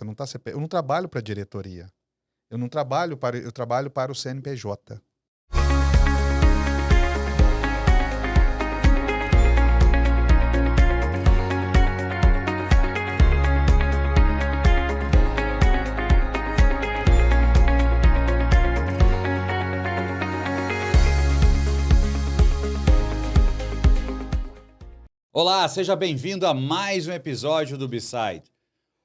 CNPJ, não está CPF. Eu não trabalho para a diretoria. Eu trabalho para o CNPJ. Olá, seja bem-vindo a mais um episódio do B-Side.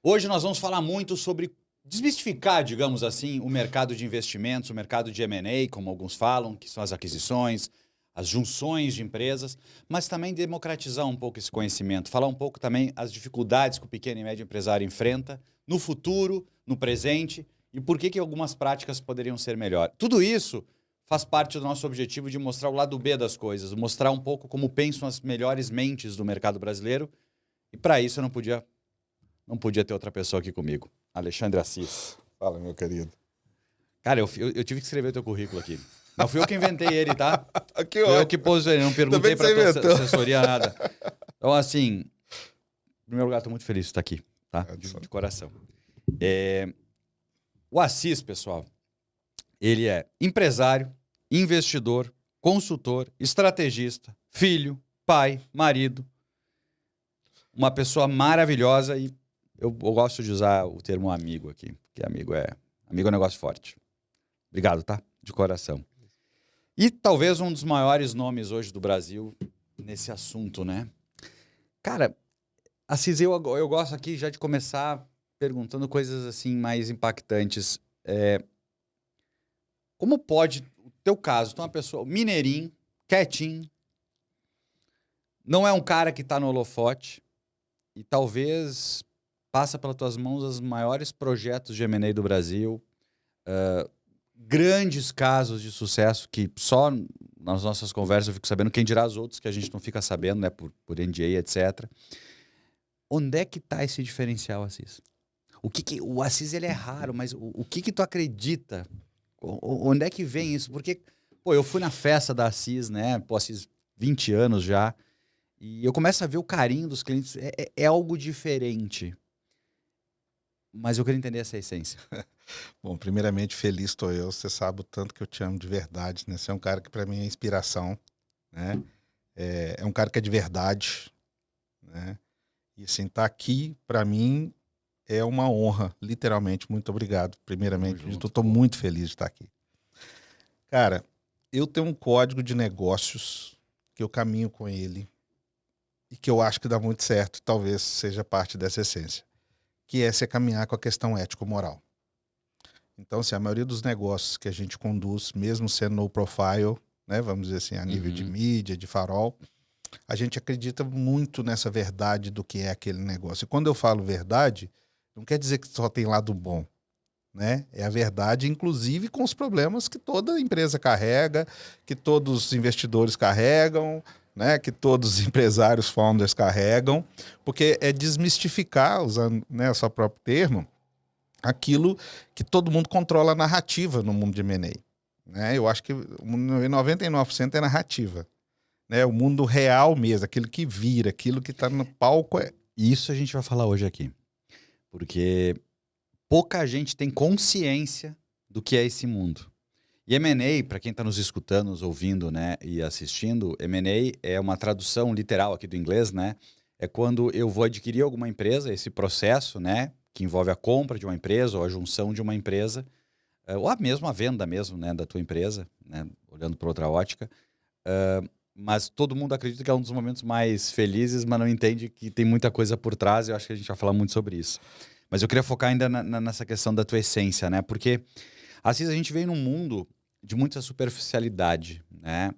Hoje nós vamos falar muito sobre desmistificar, digamos assim, o mercado de investimentos, o mercado de M&A, como alguns falam, que são as aquisições, as junções de empresas, mas também democratizar um pouco esse conhecimento, falar um pouco também as dificuldades que o pequeno e médio empresário enfrenta no futuro, no presente e por que algumas práticas poderiam ser melhor. Tudo isso faz parte do nosso objetivo de mostrar o lado B das coisas, mostrar um pouco como pensam as melhores mentes do mercado brasileiro. E para isso eu não podia ter outra pessoa aqui comigo. Alexandre Assis. Fala, meu querido. Cara, eu tive que escrever teu currículo aqui. Não fui eu que inventei ele, tá? Que Fui eu que pus ele, não perguntei para tua assessoria nada. Então, assim, em primeiro lugar, estou muito feliz de estar aqui, tá? De coração. O Assis, pessoal, ele é empresário, investidor, consultor, estrategista, filho, pai, marido. Uma pessoa maravilhosa e eu gosto de usar o termo amigo aqui, porque amigo é um negócio forte. Obrigado, tá? De coração. E talvez um dos maiores nomes hoje do Brasil nesse assunto, né? Cara, Assis, eu gosto aqui já de começar perguntando coisas assim mais impactantes. Como pode, o teu caso, tu é uma pessoa mineirinho, quietinho, não é um cara que está no holofote e talvez passa pelas tuas mãos os maiores projetos de M&A do Brasil, grandes casos de sucesso que só nas nossas conversas eu fico sabendo, quem dirá os outros que a gente não fica sabendo, né, por NDA, etc. Onde é que está esse diferencial, Assis? O Assis ele é raro, mas o que tu acredita? Onde é que vem isso? Porque, pô, eu fui na festa da Assis, né? Pô, Assis, 20 anos já. E eu começo a ver o carinho dos clientes. É algo diferente. Mas eu queria entender essa essência. Bom, primeiramente, feliz estou eu. Você sabe o tanto que eu te amo de verdade, né? Você é um cara que para mim é inspiração, né? É um cara que é de verdade, né? E assim, tá aqui, para mim, é uma honra, literalmente. Muito obrigado. Primeiramente, eu estou muito feliz de estar aqui. Cara, eu tenho um código de negócios que eu caminho com ele e que eu acho que dá muito certo, talvez seja parte dessa essência, que é se caminhar com a questão ético-moral. Então, assim, a maioria dos negócios que a gente conduz, mesmo sendo no profile, né, vamos dizer assim, a nível de mídia, de farol, a gente acredita muito nessa verdade do que é aquele negócio. E quando eu falo verdade, não quer dizer que só tem lado bom, né? É a verdade, inclusive com os problemas que toda empresa carrega, que todos os investidores carregam, né? Que todos os empresários, founders carregam, porque é desmistificar, usando, né, o seu próprio termo, aquilo que todo mundo controla a narrativa no mundo de M&A, né? Eu acho que 99% é narrativa, né? O mundo real mesmo, aquilo que vira, aquilo que está no palco. Isso a gente vai falar hoje aqui. Porque pouca gente tem consciência do que é esse mundo. E M&A, para quem está nos escutando, nos ouvindo, né, e assistindo, M&A é uma tradução literal aqui do inglês, né? É quando eu vou adquirir alguma empresa, esse processo, né, que envolve a compra de uma empresa ou a junção de uma empresa, ou mesmo a venda mesmo, né, da tua empresa, né, olhando para outra ótica. Mas todo mundo acredita que é um dos momentos mais felizes, mas não entende que tem muita coisa por trás. Eu acho que a gente vai falar muito sobre isso. Mas eu queria focar ainda nessa questão da tua essência, né? Porque, Assis, a gente veio num mundo de muita superficialidade, né?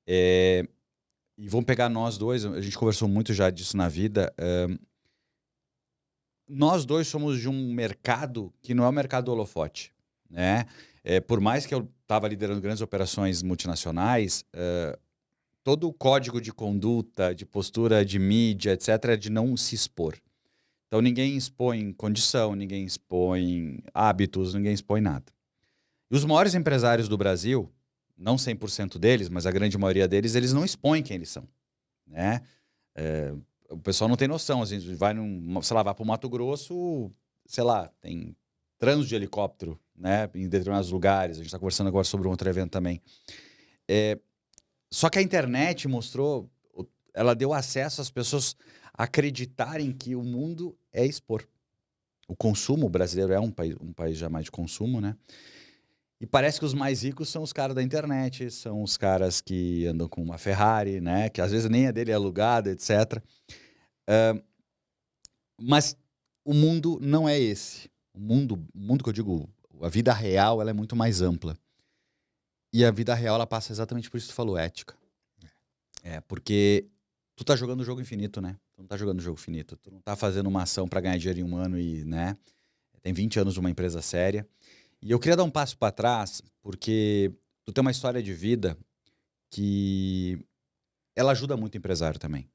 E vamos pegar nós dois, a gente conversou muito já disso na vida. Nós dois somos de um mercado que não é o mercado holofote, né? Por mais que eu estava liderando grandes operações multinacionais, todo o código de conduta, de postura de mídia, etc., é de não se expor. Então, ninguém expõe condição, ninguém expõe hábitos, ninguém expõe nada. E os maiores empresários do Brasil, não 100% deles, mas a grande maioria deles, eles não expõem quem eles são, né? O pessoal não tem noção. Assim, vai para o Mato Grosso, sei lá, tem trânsito de helicóptero, né, em determinados lugares. A gente está conversando agora sobre um outro evento também. Só que a internet mostrou, ela deu acesso às pessoas a acreditarem que o mundo é expor. O consumo brasileiro é um país já mais de consumo, né? E parece que os mais ricos são os caras da internet, são os caras que andam com uma Ferrari, né? Que às vezes nem a dele é alugada, etc. Mas o mundo não é esse. O mundo que eu digo, a vida real, ela é muito mais ampla. E a vida real, ela passa exatamente por isso que tu falou, ética. Porque tu tá jogando o jogo infinito, né? Tu não tá jogando o jogo finito. Tu não tá fazendo uma ação para ganhar dinheiro em um ano e, né? Tem 20 anos de uma empresa séria. E eu queria dar um passo para trás, porque tu tem uma história de vida que ela ajuda muito o empresário também.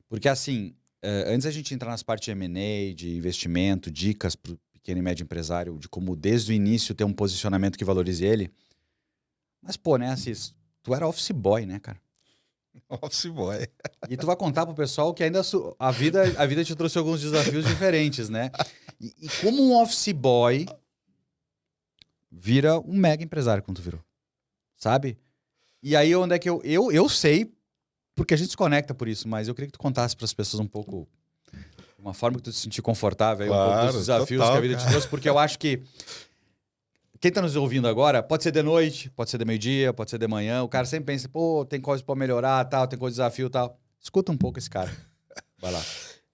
Porque assim, antes a gente entrar nas partes de M&A, de investimento, dicas para o pequeno e médio empresário, de como desde o início ter um posicionamento que valorize ele. Mas pô, né, Assis, tu era office boy, né, cara? Office boy. E tu vai contar pro pessoal que ainda a vida te trouxe alguns desafios diferentes, né? E como um office boy vira um mega empresário quando tu virou, sabe? E aí onde é que eu sei, porque a gente se conecta por isso, mas eu queria que tu contasse para as pessoas um pouco, uma forma que tu se sentir confortável, aí, um pouco dos desafios total, que a vida te trouxe, porque eu acho que quem tá nos ouvindo agora, pode ser de noite, pode ser de meio-dia, pode ser de manhã, o cara sempre pensa, pô, tem coisa para melhorar, tal, tem coisa de desafio, tal. Escuta um pouco esse cara. Vai lá.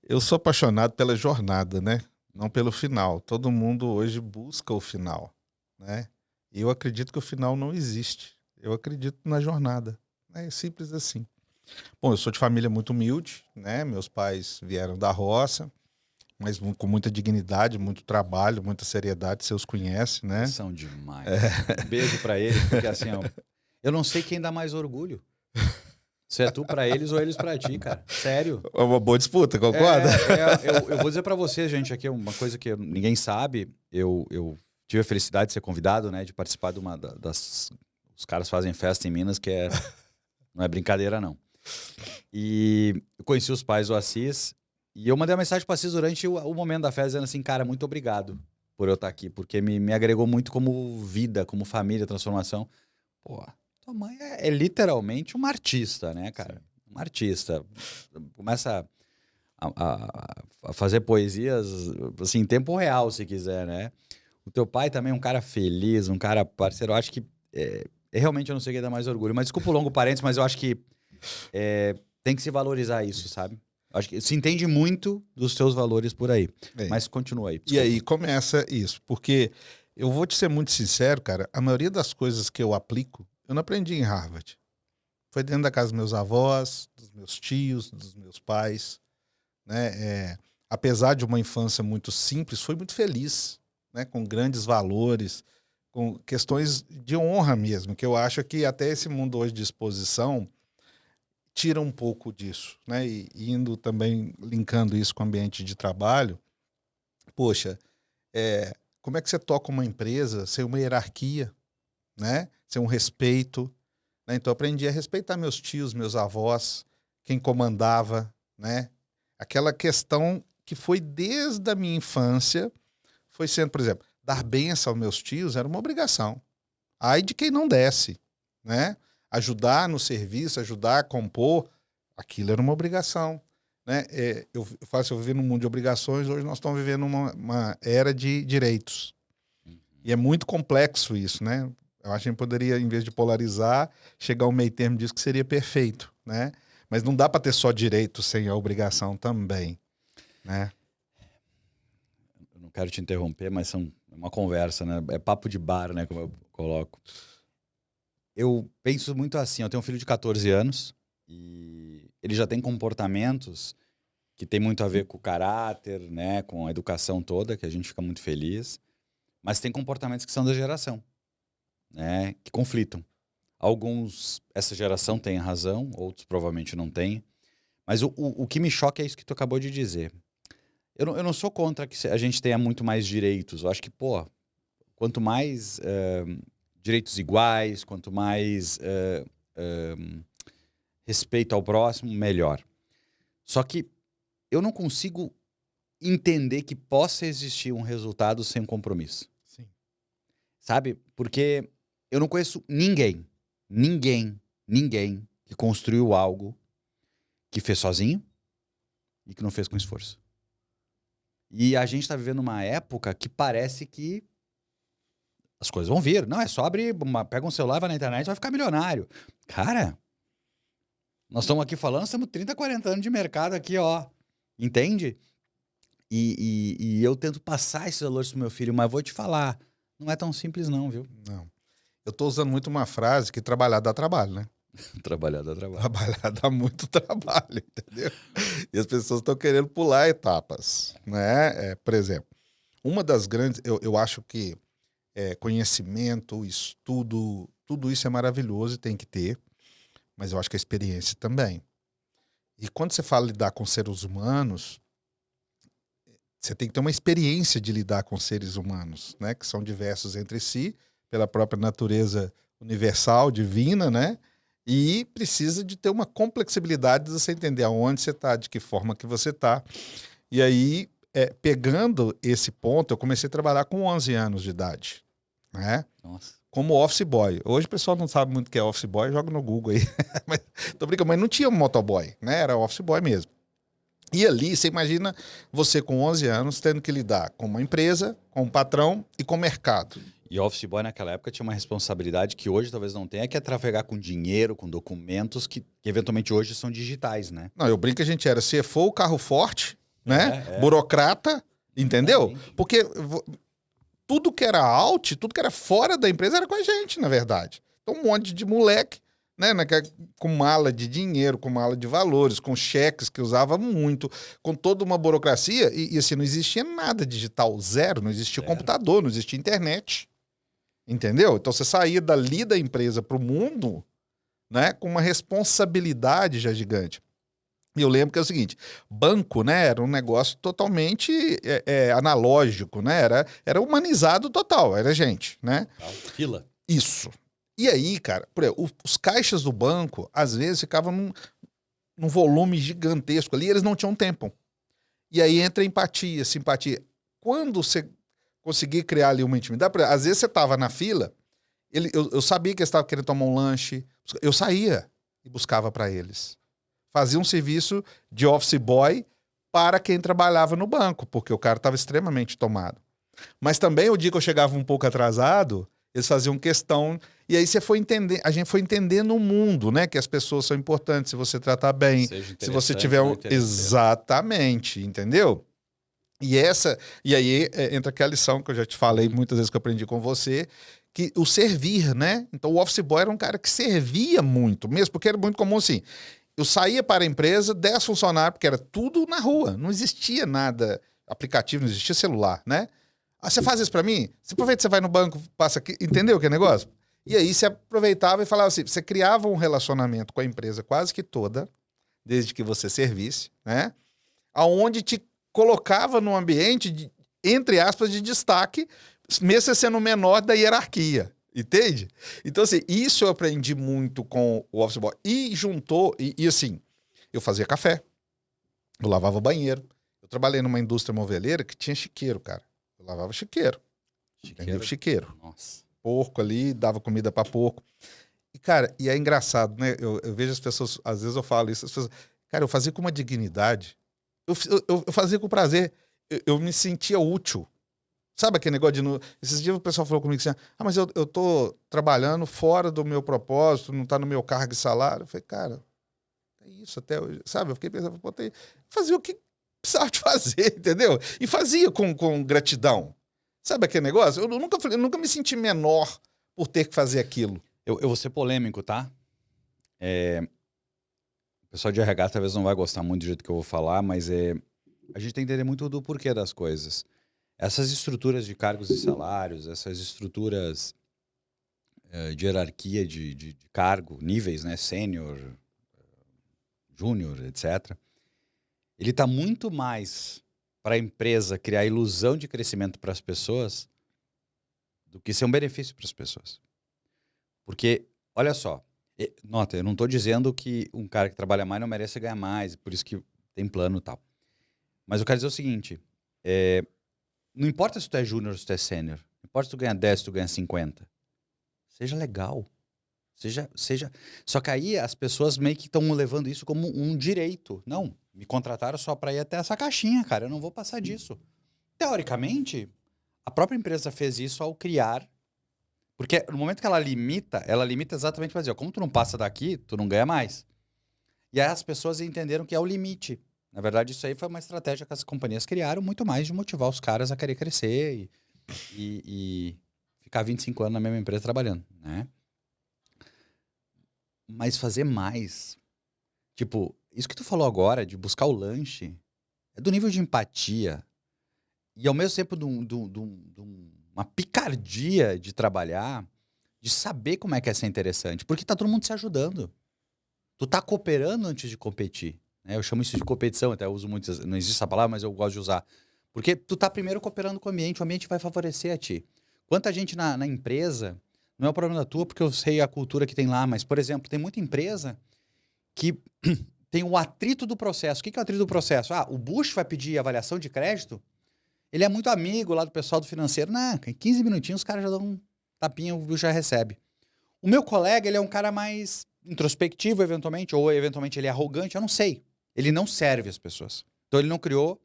Eu sou apaixonado pela jornada, né? Não pelo final. Todo mundo hoje busca o final, né? E eu acredito que o final não existe. Eu acredito na jornada. É simples assim. Bom, eu sou de família muito humilde, né? Meus pais vieram da roça, mas com muita dignidade, muito trabalho, muita seriedade, você os conhece, né? Eles são demais. Um beijo pra eles, porque assim, ó, eu não sei quem dá mais orgulho. Se é tu pra eles ou eles pra ti, cara. Sério. É uma boa disputa, concorda? Eu vou dizer pra você, gente, aqui uma coisa que ninguém sabe. Eu tive a felicidade de ser convidado, né, de participar de uma das... Os caras fazem festa em Minas, que não é brincadeira, não. E eu conheci os pais do Assis, e eu mandei uma mensagem pro Assis durante o momento da festa, dizendo assim, cara, muito obrigado por eu estar aqui, porque me agregou muito como vida, como família, transformação. Pô, tua mãe é literalmente uma artista, né, cara? Sim. Uma artista. Começa a fazer poesias, assim, em tempo real, se quiser, né? O teu pai também é um cara feliz, um cara parceiro. Eu acho que realmente eu não sei quem dá mais orgulho. Mas desculpa o longo parênteses, mas eu acho que tem que se valorizar isso, sabe? Eu acho que se entende muito dos teus valores por aí. Mas continua aí. Desculpa. E aí começa isso, porque eu vou te ser muito sincero, cara, a maioria das coisas que eu aplico, eu não aprendi em Harvard. Foi dentro da casa dos meus avós, dos meus tios, dos meus pais, né? Apesar de uma infância muito simples, foi muito feliz, né? Com grandes valores, com questões de honra mesmo, que eu acho que até esse mundo hoje de exposição tira um pouco disso, né? E indo também, linkando isso com o ambiente de trabalho, poxa, como é que você toca uma empresa sem uma hierarquia, né? Sem um respeito, né? Então eu aprendi a respeitar meus tios, meus avós, quem comandava, né? Aquela questão que foi desde a minha infância, foi sendo, por exemplo, dar benção aos meus tios era uma obrigação. Ai de quem não desse, né? Ajudar no serviço, ajudar a compor, aquilo era uma obrigação, né? Eu falo assim, eu vivi num mundo de obrigações, hoje nós estamos vivendo uma era de direitos. E é muito complexo isso, né? Eu acho que a gente poderia, em vez de polarizar, chegar ao meio termo disso que seria perfeito, né? Mas não dá para ter só direito sem a obrigação também, né? Eu não quero te interromper, mas é uma conversa, né? É papo de bar, né? Como eu coloco. Eu penso muito assim, eu tenho um filho de 14 anos e ele já tem comportamentos que tem muito a ver com o caráter, né? Com a educação toda, que a gente fica muito feliz. Mas tem comportamentos que são da geração, né? Que conflitam. Alguns, essa geração tem razão, outros provavelmente não têm. Mas o que me choca é isso que tu acabou de dizer. Eu não sou contra que a gente tenha muito mais direitos. Eu acho que, pô, quanto mais direitos iguais, quanto mais respeito ao próximo, melhor. Só que eu não consigo entender que possa existir um resultado sem compromisso. Sim. Sabe? Porque eu não conheço ninguém que construiu algo que fez sozinho e que não fez com esforço. E a gente tá vivendo uma época que parece que as coisas vão vir. Não, é só abrir, pega um celular, vai na internet e vai ficar milionário. Cara, nós estamos aqui falando, nós temos 30, 40 anos de mercado aqui, ó. Entende? E eu tento passar esses valores pro meu filho, mas vou te falar, não é tão simples não, viu? Não. Eu tô usando muito uma frase que trabalhar dá trabalho, né? Trabalhar dá trabalho. Trabalhar dá muito trabalho, entendeu? E as pessoas estão querendo pular etapas, né? Por exemplo, uma das grandes... Eu acho que conhecimento, estudo, tudo isso é maravilhoso e tem que ter, mas eu acho que a experiência também. E quando você fala lidar com seres humanos, você tem que ter uma experiência de lidar com seres humanos, né? Que são diversos entre si, pela própria natureza universal, divina, né? E precisa de ter uma complexibilidade de você entender aonde você está, de que forma que você está. E aí, pegando esse ponto, eu comecei a trabalhar com 11 anos de idade, né? Nossa. Como office boy. Hoje o pessoal não sabe muito o que é office boy, joga no Google aí. Tô brincando, mas não tinha motoboy, né? Era office boy mesmo. E ali, você imagina você com 11 anos tendo que lidar com uma empresa, com um patrão e com o mercado. E office boy naquela época tinha uma responsabilidade que hoje talvez não tenha, que é trafegar com dinheiro, com documentos que eventualmente hoje são digitais, né? Não, eu brinco que a gente era CFO, carro forte, né? É. Burocrata, entendeu? Exatamente. Porque tudo que era out, tudo que era fora da empresa era com a gente, na verdade. Então um monte de moleque, né? Com mala de dinheiro, com mala de valores, com cheques que usava muito, com toda uma burocracia, e assim, não existia nada digital, zero, não existia computador, não existia internet. Entendeu? Então você saía dali da empresa para o mundo, né, com uma responsabilidade já gigante. E eu lembro que é o seguinte, banco, né, era um negócio totalmente analógico, né, era humanizado total, era gente, né? Fila. Isso. E aí, cara, por exemplo, os caixas do banco, às vezes, ficavam num volume gigantesco ali, e eles não tinham tempo. E aí entra empatia, simpatia. Quando você conseguir criar ali uma intimidade, às vezes você tava na fila, eu sabia que eles estavam querendo tomar um lanche, eu saía e buscava para eles. Fazia um serviço de office boy para quem trabalhava no banco, porque o cara estava extremamente tomado. Mas também o dia que eu chegava um pouco atrasado, eles faziam questão, e aí a gente foi entendendo o mundo, né? Que as pessoas são importantes, se você tratar bem, se você tiver exatamente, entendeu? E aí entra aquela lição que eu já te falei muitas vezes que eu aprendi com você, que o servir, né? Então o office boy era um cara que servia muito, mesmo porque era muito comum assim. Eu saía para a empresa, 10 funcionários, porque era tudo na rua, não existia nada, aplicativo, não existia celular, né? Ah, você faz isso para mim? Você aproveita, você vai no banco, passa aqui, entendeu que é negócio? E aí você aproveitava e falava assim, você criava um relacionamento com a empresa quase que toda, desde que você servisse, né? Aonde te colocava num ambiente, entre aspas, de destaque, mesmo você sendo o menor da hierarquia, entende? Então, assim, isso eu aprendi muito com o office boy. E juntou, e assim, eu fazia café, eu lavava banheiro. Eu trabalhei numa indústria moveleira que tinha chiqueiro, cara. Eu lavava chiqueiro. Entendeu? Chiqueiro. Nossa. Porco ali, dava comida pra porco. E, cara, e é engraçado, né? Eu vejo as pessoas, às vezes eu falo isso, as pessoas, cara, eu fazia com uma dignidade. Eu fazia com prazer. Eu me sentia útil. Sabe aquele negócio de... Esses dias o pessoal falou comigo assim, mas eu tô trabalhando fora do meu propósito, não tá no meu cargo e salário. Eu falei, cara, é isso até hoje. Sabe? Eu fiquei pensando, fazia o que precisava de fazer, entendeu? E fazia com gratidão. Sabe aquele negócio? Eu nunca me senti menor por ter que fazer aquilo. Eu vou ser polêmico, tá? O pessoal de RH talvez não vai gostar muito do jeito que eu vou falar, mas a gente tem que entender muito do porquê das coisas. Essas estruturas de cargos e salários, essas estruturas de hierarquia de cargo, níveis, né? Sênior, júnior, etc. Ele está muito mais para a empresa criar ilusão de crescimento para as pessoas do que ser um benefício para as pessoas. Porque, olha só, nota, eu não estou dizendo que um cara que trabalha mais não merece ganhar mais, por isso que tem plano e tal. Mas eu quero dizer o seguinte, Não importa se tu é júnior ou se tu é sênior. Não importa se tu ganha 10, se tu ganha 50. Seja legal. Seja. Só que aí as pessoas meio que estão levando isso como um direito. Não, me contrataram só para ir até essa caixinha, cara. Eu não vou passar disso. Teoricamente, a própria empresa fez isso ao criar. Porque no momento que ela limita exatamente para dizer, ó, como tu não passa daqui, tu não ganha mais. E aí as pessoas entenderam que é o limite. Na verdade, isso aí foi uma estratégia que as companhias criaram, muito mais de motivar os caras a querer crescer e ficar 25 anos na mesma empresa trabalhando, né? Mas fazer mais. Tipo, isso que tu falou agora, de buscar o lanche, é do nível de empatia. E ao mesmo tempo uma picardia de trabalhar, de saber como é que é ser interessante. Porque tá todo mundo se ajudando. Tu tá cooperando antes de competir. Né? Eu chamo isso de competição, até uso muito, não existe essa palavra, mas eu gosto de usar. Porque tu tá primeiro cooperando com o ambiente vai favorecer a ti. Quanta gente na empresa, não é o problema da tua, porque eu sei a cultura que tem lá, mas, por exemplo, tem muita empresa que tem o atrito do processo. O que é o atrito do processo? O Bush vai pedir avaliação de crédito, ele é muito amigo lá do pessoal do financeiro. Não, em 15 minutinhos os caras já dão um tapinha, o Bush já recebe. O meu colega, ele é um cara mais introspectivo, eventualmente, ou eventualmente ele é arrogante, eu não sei. Ele não serve as pessoas. Então ele não criou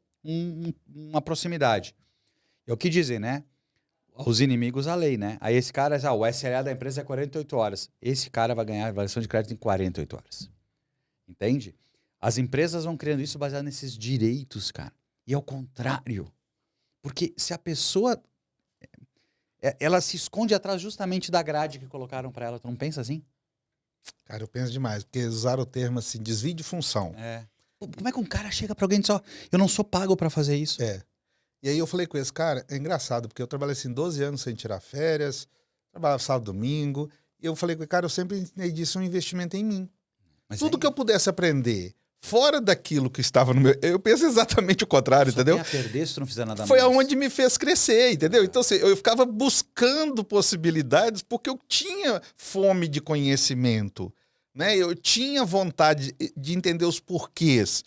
uma proximidade. É o que dizem, né? Os inimigos, a lei, né? Aí esse cara, o SLA da empresa é 48 horas. Esse cara vai ganhar avaliação de crédito em 48 horas. Entende? As empresas vão criando isso baseado nesses direitos, cara. E ao contrário. Porque se a pessoa... ela se esconde atrás justamente da grade que colocaram para ela. Tu não pensa assim? Cara, eu penso demais, porque usaram o termo assim, desvio de função. Como é que um cara chega pra alguém e diz, ó, eu não sou pago pra fazer isso? E aí eu falei com esse cara, é engraçado, porque eu trabalhei assim 12 anos sem tirar férias, trabalhava sábado, domingo, e eu falei com ele, cara, eu sempre ensinei disso um investimento em mim. Mas tudo que eu pudesse aprender fora daquilo que estava no meu... Eu penso exatamente o contrário, só entendeu? Tem a perder se tu não fizer nada Foi mais. aonde me fez crescer, entendeu? Então, assim, eu ficava buscando possibilidades porque eu tinha fome de conhecimento, né? Eu tinha vontade de entender os porquês.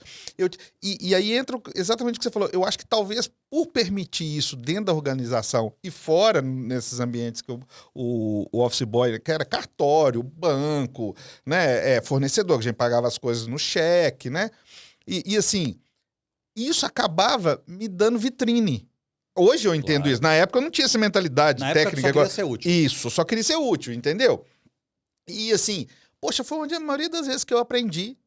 E aí entra exatamente o que você falou. Eu acho que talvez por permitir isso dentro da organização e fora, nesses ambientes que o office boy, que era cartório, banco, né? Fornecedor, que a gente pagava as coisas no cheque, né? E assim, isso acabava me dando vitrine. Hoje eu entendo isso. Na época eu não tinha essa mentalidade técnica. Na época tu só queria ser útil. Isso, só queria ser útil, entendeu? E assim, poxa, foi onde a maioria das vezes que eu aprendi,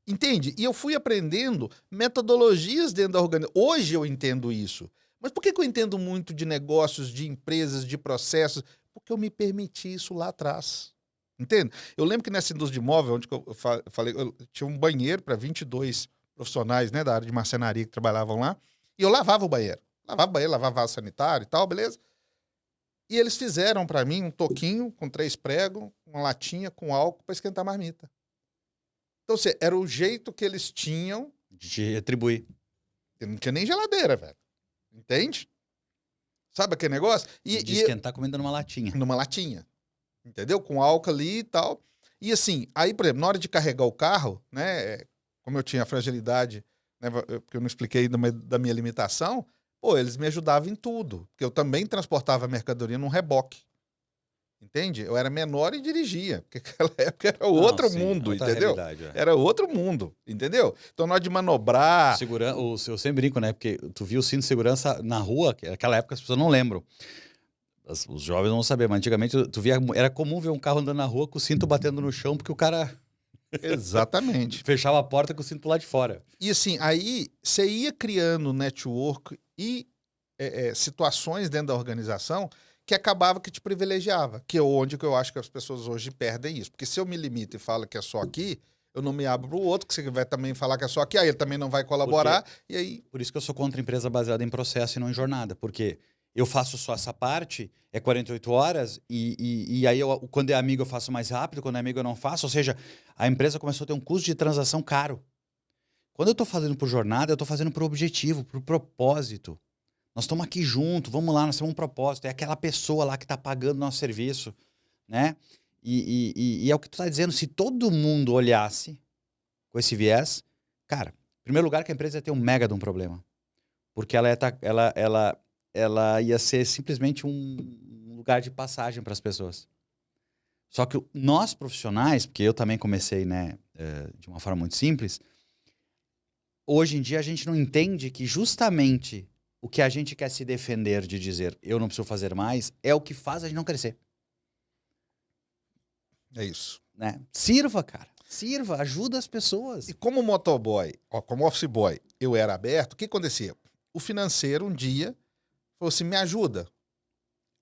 entende? E eu fui aprendendo metodologias dentro da organização. Hoje eu entendo isso. Mas por que eu entendo muito de negócios, de empresas, de processos? Porque eu me permiti isso lá atrás. Entende? Eu lembro que nessa indústria de imóvel, onde eu falei, eu tinha um banheiro para 22 profissionais, né, da área de marcenaria que trabalhavam lá, e eu lavava o banheiro. Lavava vaso sanitário e tal, beleza? E eles fizeram para mim um toquinho com 3 pregos, uma latinha com álcool para esquentar a marmita. Então, assim, era o jeito que eles tinham de te retribuir. Não tinha nem geladeira, velho. Entende? Sabe aquele negócio? De esquentar comendo numa latinha. Numa latinha. Entendeu? Com álcool ali e tal. E assim, aí, por exemplo, na hora de carregar o carro, né? Como eu tinha a fragilidade, né, porque eu não expliquei da minha limitação, pô, eles me ajudavam em tudo. Porque eu também transportava mercadoria num reboque. Entende? Eu era menor e dirigia. Porque naquela época era outro mundo, entendeu? Era outro mundo, entendeu? Então, na hora de manobrar... Eu sempre brinco, né? Porque tu viu o cinto de segurança na rua, naquela época as pessoas não lembram. Os jovens não vão saber, mas antigamente tu via, era comum ver um carro andando na rua com o cinto batendo no chão, porque o cara... Exatamente. Fechava a porta com o cinto lá de fora. E assim, aí você ia criando network e situações dentro da organização que acabava que te privilegiava, que é onde que eu acho que as pessoas hoje perdem isso. Porque se eu me limito e falo que é só aqui, eu não me abro para o outro, que você vai também falar que é só aqui, aí ele também não vai colaborar, e aí... Por isso que eu sou contra a empresa baseada em processo e não em jornada, porque eu faço só essa parte, é 48 horas, e aí quando é amigo eu faço mais rápido, quando é amigo eu não faço, ou seja, a empresa começou a ter um custo de transação caro. Quando eu estou fazendo por jornada, eu estou fazendo por objetivo, por propósito. Nós estamos aqui juntos, vamos lá, nós temos um propósito. É aquela pessoa lá que está pagando nosso serviço, né? E é o que tu está dizendo, se todo mundo olhasse com esse viés, cara, em primeiro lugar que a empresa ia ter um mega de um problema. porque ela ia ser simplesmente um lugar de passagem para as pessoas. Só que nós profissionais, porque eu também comecei, né, de uma forma muito simples, hoje em dia a gente não entende que justamente o que a gente quer se defender de dizer eu não preciso fazer mais é o que faz a gente não crescer. É isso. Né? Sirva, cara. Sirva, ajuda as pessoas. E como motoboy, como office boy, eu era aberto, o que acontecia? O financeiro um dia falou assim, me ajuda.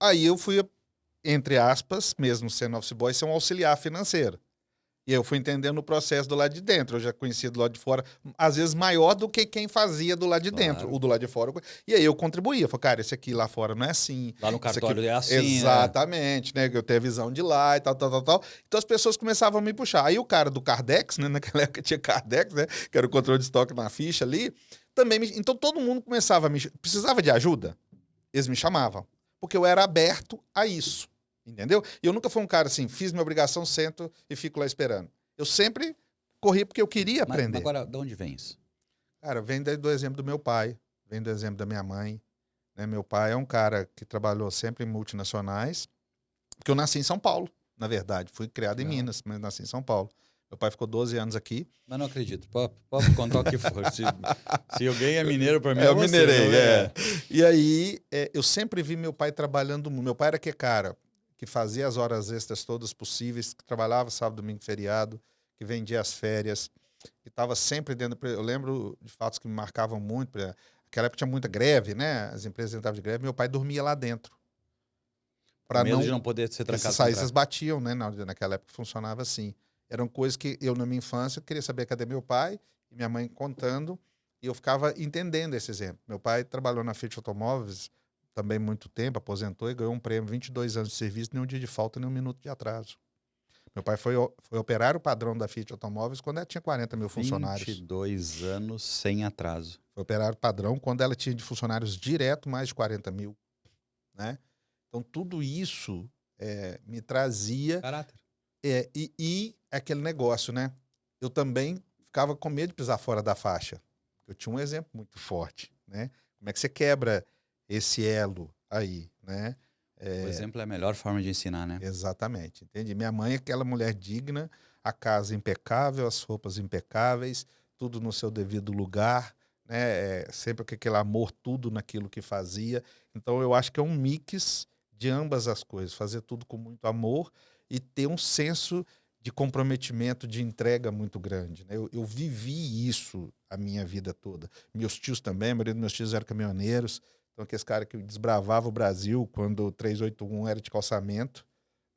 Aí eu fui, entre aspas, mesmo sendo office boy, ser um auxiliar financeiro. E eu fui entendendo o processo do lado de dentro. Eu já conhecia do lado de fora, às vezes maior do que quem fazia do lado de dentro. O do lado de fora. E aí eu contribuía. Falei, cara, esse aqui lá fora não é assim. Lá no cartório aqui... é assim. Exatamente, né? Que eu tenho a visão de lá e tal. Então as pessoas começavam a me puxar. Aí o cara do Cardex, né? Naquela época tinha Cardex, né? Que era o controle de estoque na ficha ali. Também então todo mundo começava a me... Precisava de ajuda? Eles me chamavam. Porque eu era aberto a isso. Entendeu? E eu nunca fui um cara assim, fiz minha obrigação, sento e fico lá esperando. Eu sempre corri porque eu queria aprender. Mas agora, de onde vem isso? Cara, vem do exemplo do meu pai, vem do exemplo da minha mãe. Né? Meu pai é um cara que trabalhou sempre em multinacionais, porque eu nasci em São Paulo, na verdade. Fui criado em Minas, mas nasci em São Paulo. Meu pai ficou 12 anos aqui. Mas não acredito. Pode contar o que for. Se alguém é mineiro, para mim eu você, mineirei, E aí, eu sempre vi meu pai trabalhando. Meu pai era que cara que fazia as horas extras todas possíveis, que trabalhava sábado, domingo, feriado, que vendia as férias, que estava sempre dentro... Eu lembro de fatos que me marcavam muito. Naquela época tinha muita greve, né? As empresas entravam de greve, meu pai dormia lá dentro. Para medo de não poder ser trancado. Essas saídas batiam, né? Naquela época funcionava assim. Eram coisas que eu, na minha infância, queria saber cadê meu pai, e minha mãe contando, e eu ficava entendendo esse exemplo. Meu pai trabalhou na Fiat Automóveis também muito tempo, aposentou e ganhou um prêmio, 22 anos de serviço, nem um dia de falta, nem um minuto de atraso. Meu pai foi operário padrão da Fiat Automóveis quando ela tinha 40 mil funcionários. 22 anos sem atraso. Foi operário padrão quando ela tinha de funcionários direto mais de 40 mil. Né? Então, tudo isso me trazia... Caráter. E aquele negócio, né? Eu também ficava com medo de pisar fora da faixa. Eu tinha um exemplo muito forte, né? Como é que você quebra esse elo aí, né? O exemplo é a melhor forma de ensinar, né? Exatamente, entende? Minha mãe é aquela mulher digna, a casa impecável, as roupas impecáveis, tudo no seu devido lugar, né? Sempre com aquele amor, tudo naquilo que fazia. Então, eu acho que é um mix de ambas as coisas, fazer tudo com muito amor e ter um senso de comprometimento, de entrega muito grande. Né? Eu vivi isso a minha vida toda. Meus tios também, a maioria dos meus tios eram caminhoneiros, então aqueles caras que desbravava o Brasil quando o 381 era de calçamento,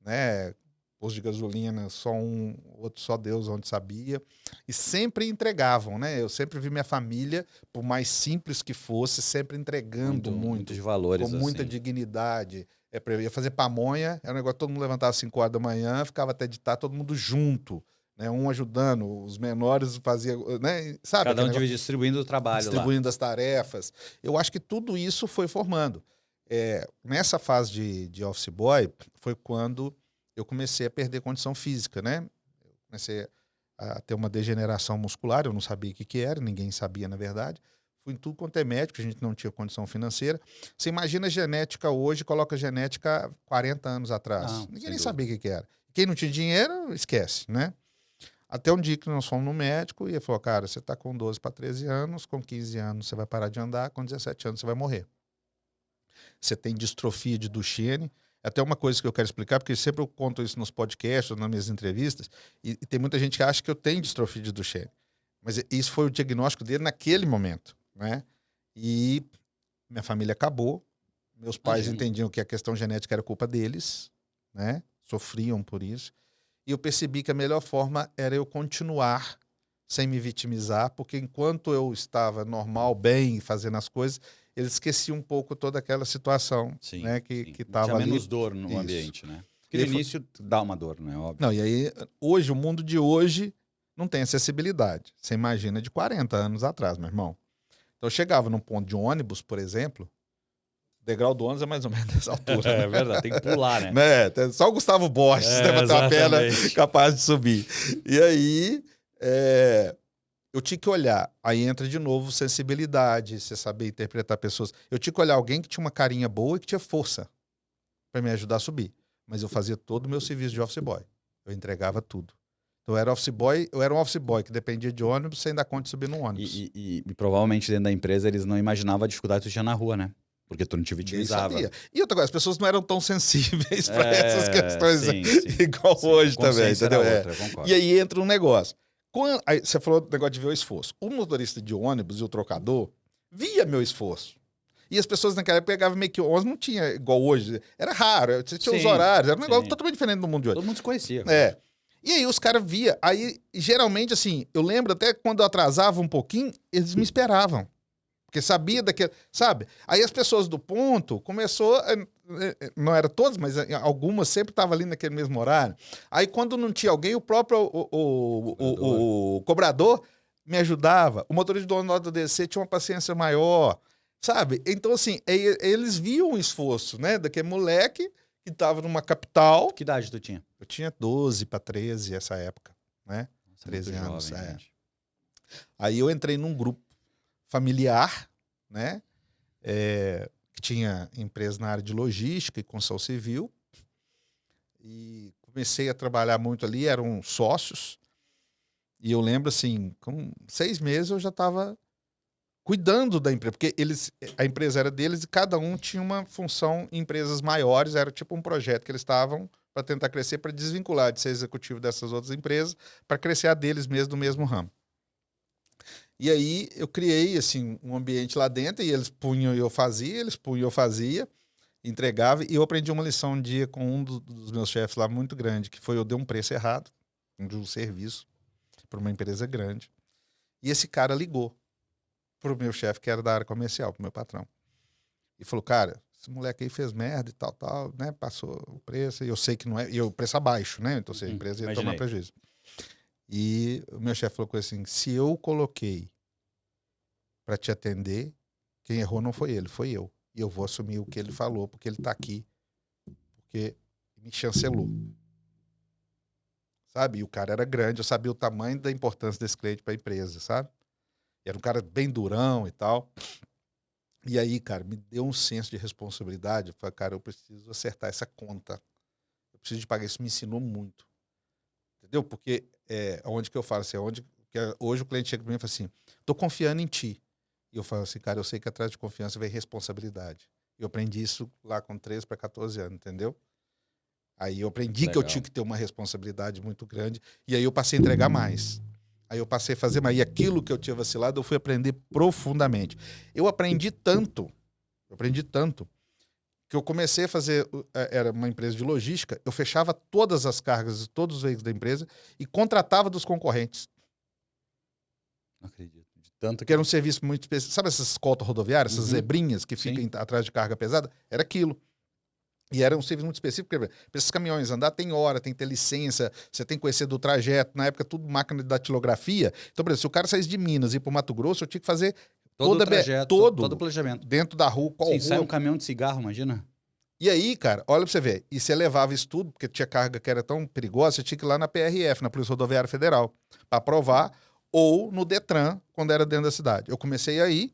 né? Posto de gasolina, só um, outro só Deus onde sabia, e sempre entregavam, né? Eu sempre vi minha família, por mais simples que fosse, sempre entregando muito de valores, com muita dignidade. Eu ia fazer pamonha, era um negócio, todo mundo levantava às 5 horas da manhã, ficava até de tarde, todo mundo junto, né? Um ajudando, os menores faziam, né? Sabe? Cada um distribuindo o trabalho distribuindo as tarefas. Eu acho que tudo isso foi formando. Nessa fase de office boy, foi quando eu comecei a perder condição física, né? Eu comecei a ter uma degeneração muscular, eu não sabia o que era, ninguém sabia, na verdade. Fui em tudo quanto é médico, a gente não tinha condição financeira. Você imagina a genética hoje, coloca a genética 40 anos atrás. Ninguém nem sabia o que era. Quem não tinha dinheiro, esquece, né? Até um dia que nós fomos no médico e ele falou, cara, você está com 12 para 13 anos, com 15 anos você vai parar de andar, com 17 anos você vai morrer. Você tem distrofia de Duchenne. Até uma coisa que eu quero explicar, porque sempre eu conto isso nos podcasts, nas minhas entrevistas, e tem muita gente que acha que eu tenho distrofia de Duchenne. Mas isso foi o diagnóstico dele naquele momento, né? E minha família acabou, meus pais entendiam que a questão genética era culpa deles, né? Sofriam por isso. E eu percebi que a melhor forma era eu continuar sem me vitimizar, porque enquanto eu estava normal, bem, fazendo as coisas, eles esqueciam um pouco toda aquela situação, né, que estava ali. Tinha menos dor no ambiente, né? Porque no início dá uma dor, né? Óbvio. Não, e aí, hoje, o mundo de hoje não tem acessibilidade. Você imagina de 40 anos atrás, meu irmão. Então, eu chegava num ponto de ônibus, por exemplo, o degrau do ônibus é mais ou menos dessa altura. É verdade, tem que pular, né? Só o Gustavo Borges deve ter uma perna capaz de subir. E aí, eu tinha que olhar, aí entra de novo sensibilidade, você saber interpretar pessoas. Eu tinha que olhar alguém que tinha uma carinha boa e que tinha força para me ajudar a subir. Mas eu fazia todo o meu serviço de office boy. Eu entregava tudo. Então eu era um office boy que dependia de ônibus sem dar conta de subir no ônibus. E provavelmente dentro da empresa eles não imaginavam a dificuldade que tu tinha na rua, né? Porque tu não te Nem vitimizava. sabia. E outra coisa, as pessoas não eram tão sensíveis para essas questões sim. igual Sim, hoje a também, consciência entendeu? era outra, eu concordo. E aí entra um negócio. Aí você falou do negócio de ver o esforço. O motorista de ônibus e o trocador via meu esforço. E as pessoas naquela época pegavam meio que o ônibus, não tinha igual hoje. Era raro, você tinha os Sim, horários, era um negócio sim. totalmente diferente do mundo de hoje. Todo mundo se conhecia. É. E aí os caras via. Aí, geralmente, assim, eu lembro até quando eu atrasava um pouquinho, eles me esperavam. Porque sabia daquele. Sabe? Aí as pessoas do ponto começou. Não era todas, mas algumas sempre estavam ali naquele mesmo horário. Aí quando não tinha alguém, o próprio o cobrador me ajudava. O motorista do ônibus do DC tinha uma paciência maior. Sabe? Então, assim, eles viam o esforço, né? Daquele moleque que estava numa capital. Que idade tu tinha? Eu tinha 12 para 13 essa época, né? Nossa, 13 muito anos. jovem, É. gente. Aí eu entrei num grupo familiar, né? Que tinha empresa na área de logística e construção civil. E comecei a trabalhar muito ali, eram sócios. E eu lembro, assim, com 6 meses eu já estava cuidando da empresa, porque a empresa era deles e cada um tinha uma função em empresas maiores, era tipo um projeto que eles estavam para tentar crescer, para desvincular de ser executivo dessas outras empresas, para crescer a deles mesmo do mesmo ramo. E aí eu criei assim um ambiente lá dentro e eles punham e eu fazia, eles punham e eu fazia, entregava e eu aprendi uma lição um dia com um dos meus chefes lá muito grande, que foi eu dei um preço errado de um serviço para uma empresa grande. E esse cara ligou pro meu chefe, que era da área comercial, pro meu patrão. E falou, cara, esse moleque aí fez merda e tal, né? Passou o preço, e eu sei que não é, e o preço abaixo, né? Então, assim, a empresa ia tomar prejuízo. E o meu chefe falou assim, se eu coloquei para te atender, quem errou não foi ele, foi eu. E eu vou assumir o que ele falou, porque ele tá aqui, porque me chancelou. Sabe? E o cara era grande, eu sabia o tamanho da importância desse cliente para a empresa, sabe? Era um cara bem durão e tal. E aí, cara, me deu um senso de responsabilidade. Eu falei, cara, eu preciso acertar essa conta. Eu preciso de pagar isso. Me ensinou muito. Entendeu? Porque onde que eu falo assim, hoje o cliente chega para mim e fala assim, tô confiando em ti. E eu falo assim, cara, eu sei que atrás de confiança vem responsabilidade. Eu aprendi isso lá com 13 para 14 anos, entendeu? Aí eu aprendi que eu tinha que ter uma responsabilidade muito grande. E aí eu passei a entregar mais. Aí eu passei a fazer mais. E aquilo que eu tinha vacilado, eu fui aprender profundamente. Eu aprendi tanto, que eu comecei a fazer, era uma empresa de logística, eu fechava todas as cargas de todos os veículos da empresa e contratava dos concorrentes. Não acredito. De tanto Que era um serviço muito específico. Sabe essas escoltas rodoviárias, essas zebrinhas que ficam atrás de carga pesada? Era aquilo. E era um serviço muito específico, porque para esses caminhões andar tem hora, tem que ter licença, você tem que conhecer do trajeto. Na época, tudo máquina de datilografia. Então, por exemplo, se o cara saísse de Minas e ir para o Mato Grosso, eu tinha que fazer todo o trajeto, todo o planejamento. Dentro da rua, qual rua. Sai um caminhão de cigarro, imagina. E aí, cara, olha pra você ver. E você levava isso tudo, porque tinha carga que era tão perigosa, você tinha que ir lá na PRF, na Polícia Rodoviária Federal, para aprovar, ou no Detran, quando era dentro da cidade. Eu comecei aí,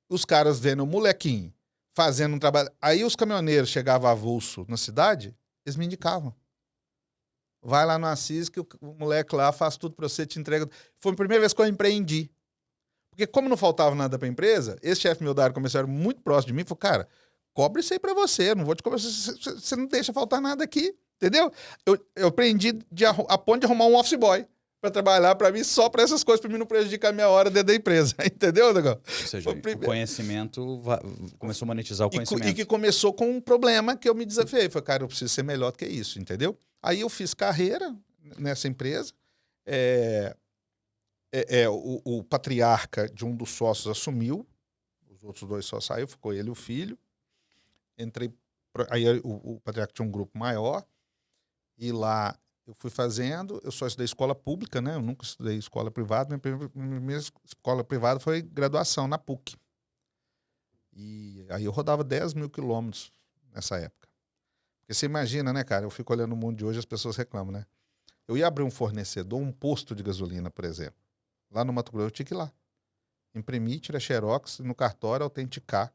os caras vendo o molequinho fazendo um trabalho. Aí os caminhoneiros chegavam avulso na cidade, eles me indicavam. Vai lá no Assis que o moleque lá faz tudo pra você, te entrega. Foi a primeira vez que eu empreendi. Porque como não faltava nada pra empresa, esse chefe meu da área comercial era muito próximo de mim, falou, cara, cobre isso aí pra você, não vou te cobrar, você não deixa faltar nada aqui, entendeu? Eu aprendi a ponto de arrumar um office boy para trabalhar para mim, só para essas coisas, para mim não prejudicar a minha hora dentro da empresa, entendeu, negócio? Ou seja, o conhecimento começou a monetizar o conhecimento. E que começou com um problema que eu me desafiei. Falei, cara, eu preciso ser melhor do que isso, entendeu? Aí eu fiz carreira nessa empresa. O patriarca de um dos sócios assumiu, os outros 2 só saíram, ficou ele e o filho. Entrei, aí o patriarca tinha um grupo maior, e lá eu fui fazendo, eu só estudei escola pública, né? Eu nunca estudei escola privada. Minha primeira escola privada foi graduação na PUC. E aí eu rodava 10 mil quilômetros nessa época. Porque você imagina, né, cara? Eu fico olhando o mundo de hoje, as pessoas reclamam, né? Eu ia abrir um fornecedor, um posto de gasolina, por exemplo. lá no Mato Grosso, eu tinha que ir lá. Imprimir, tirar xerox, no cartório, autenticar.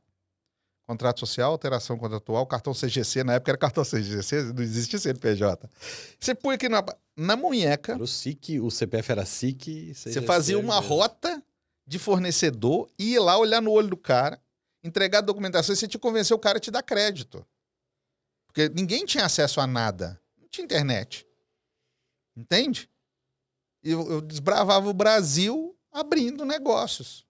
Contrato social, alteração contratual, cartão CGC, na época era cartão CGC, não existia CNPJ. Você põe aqui na munheca, Era o SIC, o CPF era SIC, você fazia uma rota de fornecedor, ia lá olhar no olho do cara, entregar a documentação e você te convencer o cara a te dar crédito. Porque ninguém tinha acesso a nada. Não tinha internet. Entende? Eu desbravava o Brasil abrindo negócios.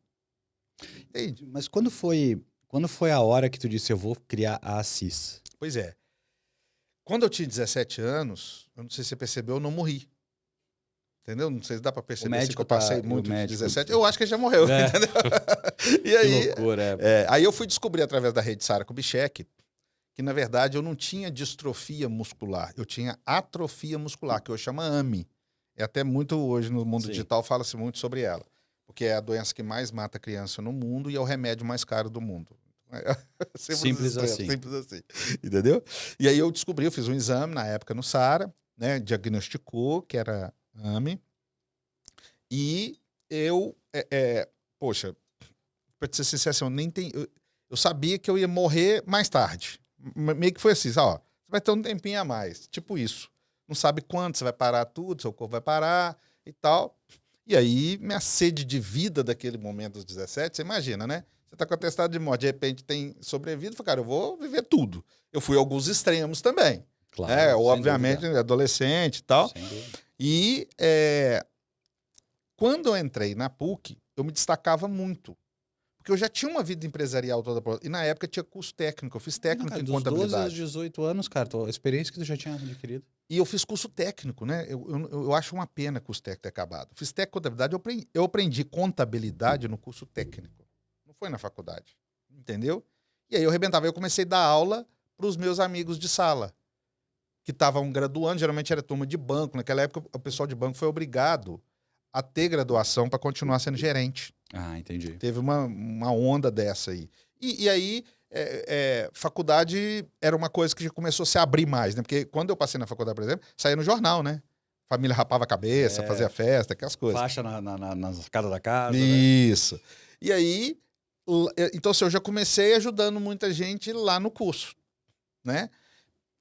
Entende? Mas quando foi a hora que tu disse, eu vou criar a Assis? Pois é. Quando eu tinha 17 anos, eu não sei se você percebeu, eu não morri. Entendeu? Não sei se dá pra perceber assim, que eu passei muito de 17. Eu acho que ele já morreu, entendeu? E aí, que loucura, aí eu fui descobrir através da rede Sara Kubitschek que, na verdade, eu não tinha distrofia muscular. Eu tinha atrofia muscular, que hoje chama AMI. É até muito hoje no mundo digital fala-se muito sobre ela. Porque é a doença que mais mata criança no mundo e é o remédio mais caro do mundo. Simples assim. Simples assim. Entendeu? E aí eu descobri, eu fiz um exame na época no Sara, né? Diagnosticou que era AMI. E eu, poxa, pra te ser sincero, assim, eu sabia que eu ia morrer mais tarde. Meio que foi assim, ó, você vai ter um tempinho a mais. Tipo isso. Não sabe quando você vai parar tudo, seu corpo vai parar e tal. E aí, minha sede de vida daquele momento dos 17, você imagina, né? Você tá com atestado de morte, de repente tem sobrevida, cara, eu vou viver tudo. Eu fui a alguns extremos também. Claro, obviamente, adolescente e tal. Sem dúvida. E quando eu entrei na PUC, eu me destacava muito. Porque eu já tinha uma vida empresarial toda pronta. E na época tinha curso técnico. Eu fiz técnico em contabilidade. Dos 12 aos 18 anos, cara, a experiência que tu já tinha adquirido. E eu fiz curso técnico, né? Eu acho uma pena curso técnico ter acabado. Fiz técnico em contabilidade, eu aprendi contabilidade no curso técnico. Não foi na faculdade. Entendeu? E aí eu arrebentava. Eu comecei a dar aula para os meus amigos de sala, que estavam graduando, geralmente era turma de banco. Naquela época, o pessoal de banco foi obrigado a ter graduação para continuar sendo gerente. Ah, entendi. Teve uma onda dessa aí. E aí, faculdade era uma coisa que já começou a se abrir mais, né? Porque quando eu passei na faculdade, por exemplo, saía no jornal, né? Família rapava a cabeça, fazia festa, aquelas coisas. Faixa na escada da casa. Isso. Né? E aí, então assim, eu já comecei ajudando muita gente lá no curso, né?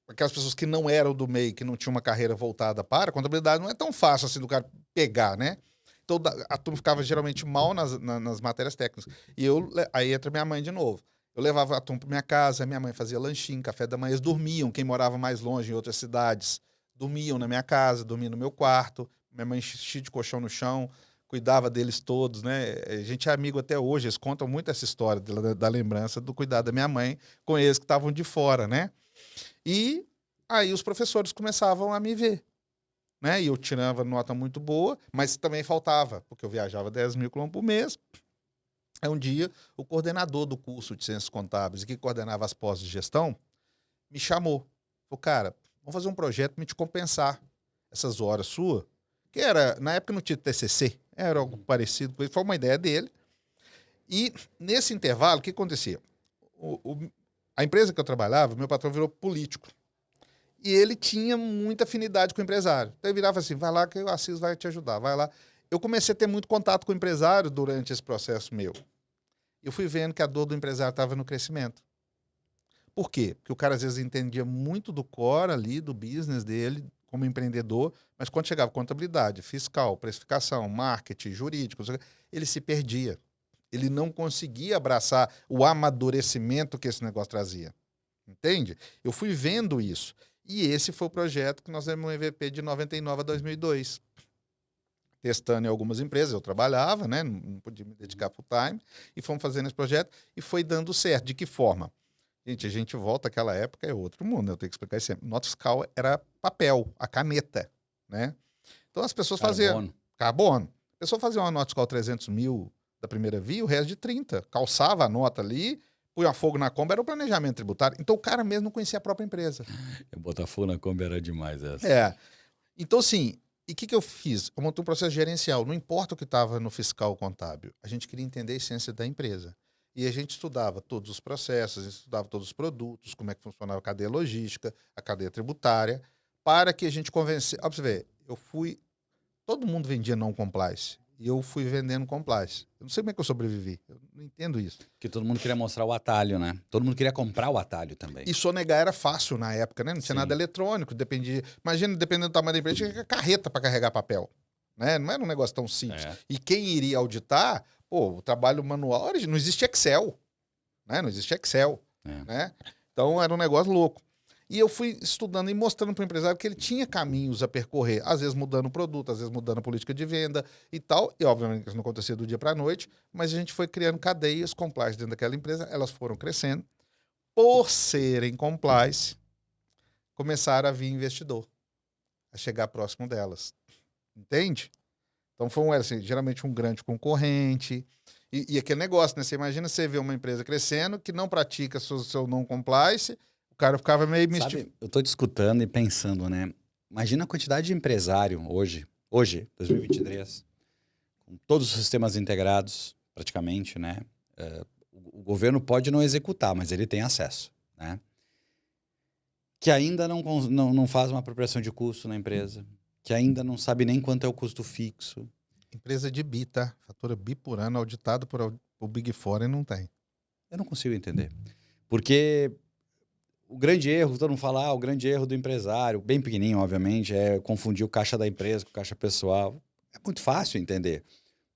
Aquelas pessoas que não eram do meio, que não tinham uma carreira voltada para a contabilidade, não é tão fácil assim do cara pegar, né? Então a turma ficava geralmente mal nas matérias técnicas. E aí entra minha mãe de novo. Eu levava a turma para minha casa, minha mãe fazia lanchinho, café da manhã, eles dormiam, quem morava mais longe em outras cidades, dormiam na minha casa, dormiam no meu quarto, minha mãe enchia de colchão no chão, cuidava deles todos, né? A gente é amigo até hoje, eles contam muito essa história da lembrança do cuidado da minha mãe com eles que estavam de fora, né? E aí os professores começavam a me ver, né? E eu tirava nota muito boa, mas também faltava, porque eu viajava 10 mil quilômetros por mês. Aí um dia, o coordenador do curso de Ciências Contábeis, que coordenava as pós de gestão, me chamou. Falou, cara, vamos fazer um projeto para me te compensar essas horas suas. Que era, na época não tinha TCC, era algo parecido com isso, foi uma ideia dele. E nesse intervalo, o que acontecia? A empresa que eu trabalhava, meu patrão virou político. E ele tinha muita afinidade com o empresário. Então ele virava assim, vai lá que o Assis vai te ajudar, vai lá. Eu comecei a ter muito contato com o empresário durante esse processo meu. Eu fui vendo que a dor do empresário estava no crescimento. Por quê? Porque o cara às vezes entendia muito do core ali, do business dele, como empreendedor, mas quando chegava contabilidade, fiscal, precificação, marketing, jurídico, ele se perdia. Ele não conseguia abraçar o amadurecimento que esse negócio trazia. Entende? Eu fui vendo isso. E esse foi o projeto que nós demos um MVP de 99 a 2002. Testando em algumas empresas, eu trabalhava, né? Não podia me dedicar full time, e fomos fazendo esse projeto e foi dando certo. De que forma? Gente, a gente volta àquela época, é outro mundo, eu tenho que explicar isso sempre. Nota fiscal era papel, a caneta, né? Então as pessoas faziam... Carbono. A pessoa fazia uma nota fiscal 300 mil da primeira via, o resto de 30. Calçava a nota ali, punha fogo na Kombi, era o planejamento tributário. Então o cara mesmo não conhecia a própria empresa. Botar fogo na Kombi era demais essa. Então, assim, e o que eu fiz? Eu montei um processo gerencial. Não importa o que estava no fiscal contábil. A gente queria entender a essência da empresa. E a gente estudava todos os processos, estudava todos os produtos, como é que funcionava a cadeia logística, a cadeia tributária, para que a gente convencesse... Ó, pra você ver, todo mundo vendia não compliance. e eu fui vendendo compliance. Eu não sei como é que eu sobrevivi. Eu não entendo isso. Porque todo mundo queria mostrar o atalho, né? Todo mundo queria comprar o atalho também. E sonegar era fácil na época, né? Não tinha Sim. nada eletrônico, dependia. Imagina, dependendo do tamanho da empresa, tinha carreta para carregar papel. Né? Não era um negócio tão simples. É. E quem iria auditar, pô, o trabalho manual, não existe Excel. Né? Não existe Excel. É. Né? Então era um negócio louco. E eu fui estudando e mostrando para o empresário que ele tinha caminhos a percorrer, às vezes mudando o produto, às vezes mudando a política de venda e tal. E, obviamente, isso não acontecia do dia para a noite, mas a gente foi criando cadeias compliance dentro daquela empresa, elas foram crescendo. Por serem compliance, começaram a vir investidor, a chegar próximo delas. Entende? Então, foi assim, geralmente um grande concorrente. E aquele negócio, né? Você imagina você ver uma empresa crescendo que não pratica seu non-compliance. O cara ficava meio Sabe, eu tô te escutando e pensando, né? Imagina a quantidade de empresário hoje, 2023, com todos os sistemas integrados, praticamente, né? O governo pode não executar, mas ele tem acesso, né? Que ainda não faz uma apropriação de custo na empresa, que ainda não sabe nem quanto é o custo fixo. Empresa de bi, tá? Fatura bi por ano, auditado por o Big Four e não tem. Eu não consigo entender. Porque o grande erro, todo mundo fala, o grande erro do empresário, bem pequenininho, obviamente, é confundir o caixa da empresa com o caixa pessoal. É muito fácil entender.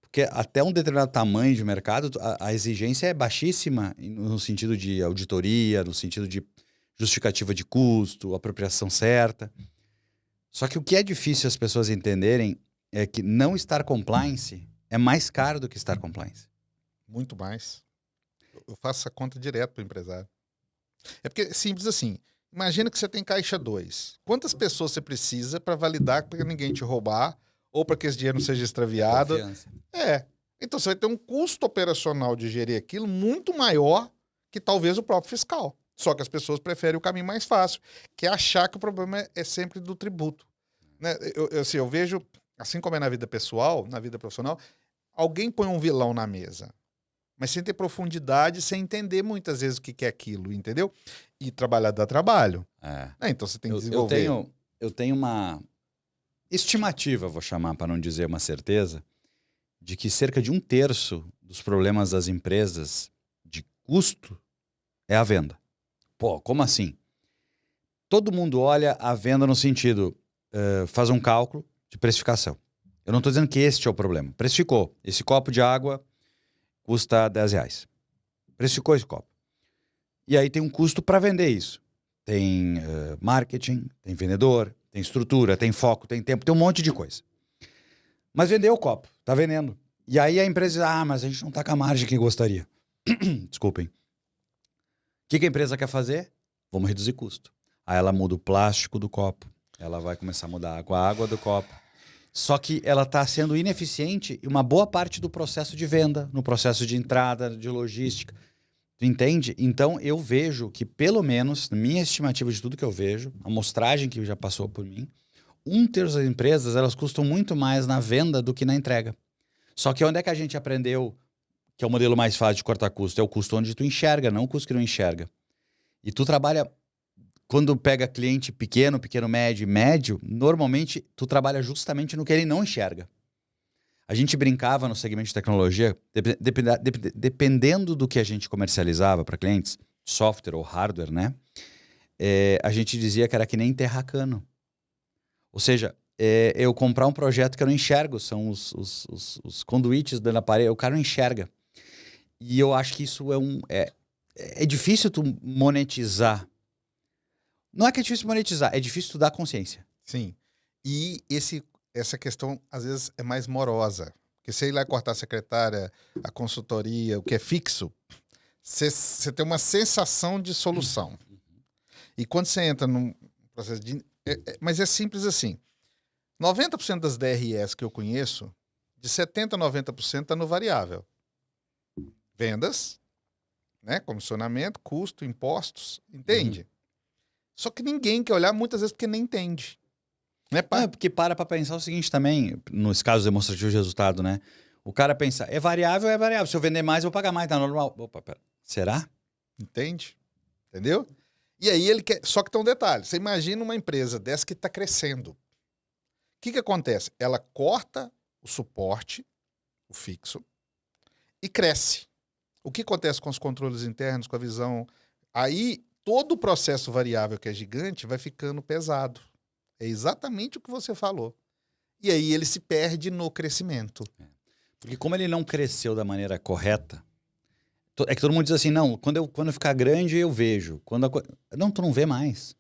Porque até um determinado tamanho de mercado, a exigência é baixíssima no sentido de auditoria, no sentido de justificativa de custo, apropriação certa. Só que o que é difícil as pessoas entenderem é que não estar compliance é mais caro do que estar compliance. Muito mais. Eu faço essa conta direto para o empresário. É porque é simples assim. Imagina que você tem caixa 2. Quantas pessoas você precisa para validar para ninguém te roubar ou para que esse dinheiro não seja extraviado? Confiança. Então você vai ter um custo operacional de gerir aquilo muito maior que talvez o próprio fiscal. Só que as pessoas preferem o caminho mais fácil, que é achar que o problema é sempre do tributo. Né? Eu vejo, assim como é na vida pessoal, na vida profissional, alguém põe um vilão na mesa, mas sem ter profundidade, sem entender muitas vezes o que é aquilo, entendeu? E trabalhar dá trabalho. Então você tem que desenvolver. Eu tenho uma estimativa, vou chamar para não dizer uma certeza, de que cerca de 1/3 dos problemas das empresas de custo é a venda. Pô, como assim? Todo mundo olha a venda no sentido, faz um cálculo de precificação. Eu não estou dizendo que este é o problema. Precificou. Esse copo de água custa R$10. Precificou esse copo. E aí tem um custo para vender isso. Tem marketing, tem vendedor, tem estrutura, tem foco, tem tempo, tem um monte de coisa. Mas vendeu o copo, tá vendendo. E aí a empresa diz, mas a gente não tá com a margem que gostaria. Desculpem. O que a empresa quer fazer? Vamos reduzir custo. Aí ela muda o plástico do copo. Ela vai começar a mudar a água do copo. Só que ela está sendo ineficiente em uma boa parte do processo de venda, no processo de entrada, de logística. Tu entende? Então eu vejo que, pelo menos, na minha estimativa de tudo que eu vejo, a amostragem que já passou por mim, 1/3 das empresas elas custam muito mais na venda do que na entrega. Só que onde é que a gente aprendeu que é o modelo mais fácil de cortar custo? É o custo onde tu enxerga, não o custo que não enxerga. E tu trabalha... Quando pega cliente pequeno, médio, normalmente tu trabalha justamente no que ele não enxerga. A gente brincava no segmento de tecnologia, dependendo do que a gente comercializava para clientes, software ou hardware, né? A gente dizia que era que nem terracano. Ou seja, eu comprar um projeto que eu não enxergo, são os conduítes dentro da parede, o cara não enxerga. E eu acho que isso é difícil tu monetizar. Não é que é difícil monetizar, é difícil tu dar consciência. Sim. E essa questão, às vezes, é mais morosa. Porque você ir lá cortar a secretária, a consultoria, o que é fixo, você tem uma sensação de solução. E quando você entra num processo de... mas é simples assim. 90% das DRS que eu conheço, de 70% a 90% está no variável. Vendas, né? Comissionamento, custo, impostos, entende? Só que ninguém quer olhar, muitas vezes, porque nem entende. Né, porque para pensar o seguinte também, nos casos demonstrativos de resultado, né? O cara pensa, é variável. Se eu vender mais, eu vou pagar mais, tá normal. Opa, pera. Será? Entende? Entendeu? E aí ele quer... Só que tem um detalhe. Você imagina uma empresa dessa que está crescendo. O que acontece? Ela corta o suporte, o fixo, e cresce. O que acontece com os controles internos, com a visão? Aí, todo o processo variável que é gigante vai ficando pesado. É exatamente o que você falou. E aí ele se perde no crescimento. Porque como ele não cresceu da maneira correta, é que todo mundo diz assim, não, quando eu ficar grande eu vejo. Não, tu não vê mais.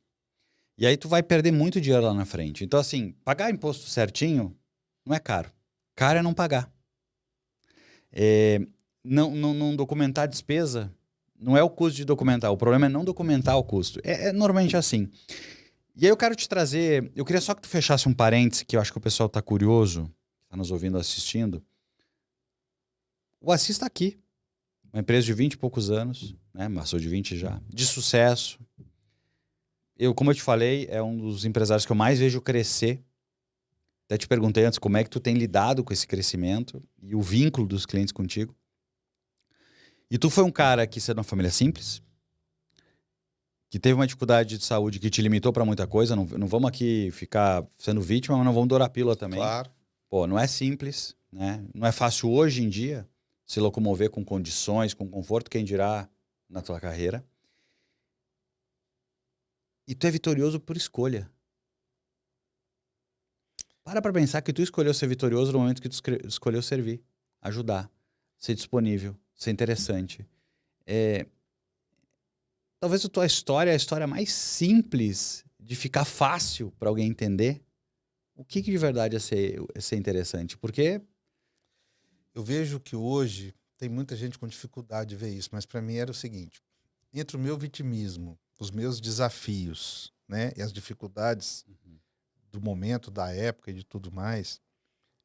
E aí tu vai perder muito dinheiro lá na frente. Então assim, pagar imposto certinho não é caro. Caro é não pagar. Não documentar despesa não é o custo de documentar. O problema é não documentar o custo. É normalmente assim. E aí eu quero te trazer... Eu queria só que tu fechasse um parêntese, que eu acho que o pessoal tá curioso, tá nos ouvindo, assistindo. O Assis está aqui. Uma empresa de 20 e poucos anos, né? Passou de 20 já. De sucesso. Como eu te falei, é um dos empresários que eu mais vejo crescer. Até te perguntei antes como é que tu tem lidado com esse crescimento e o vínculo dos clientes contigo. E tu foi um cara que saiu de uma família simples, que teve uma dificuldade de saúde que te limitou para muita coisa. Não vamos aqui ficar sendo vítima, mas não vamos dourar a pílula também. Claro. Pô, não é simples, né? Não é fácil hoje em dia se locomover com condições, com conforto, quem dirá na tua carreira. E tu é vitorioso por escolha. Para pensar que tu escolheu ser vitorioso no momento que tu escolheu servir, ajudar, ser disponível, ser interessante. Talvez a tua história é a história mais simples de ficar fácil para alguém entender. O que de verdade é ser interessante? Porque eu vejo que hoje tem muita gente com dificuldade de ver isso, mas para mim era o seguinte: entre o meu vitimismo, os meus desafios, né, e as dificuldades do momento, da época e de tudo mais,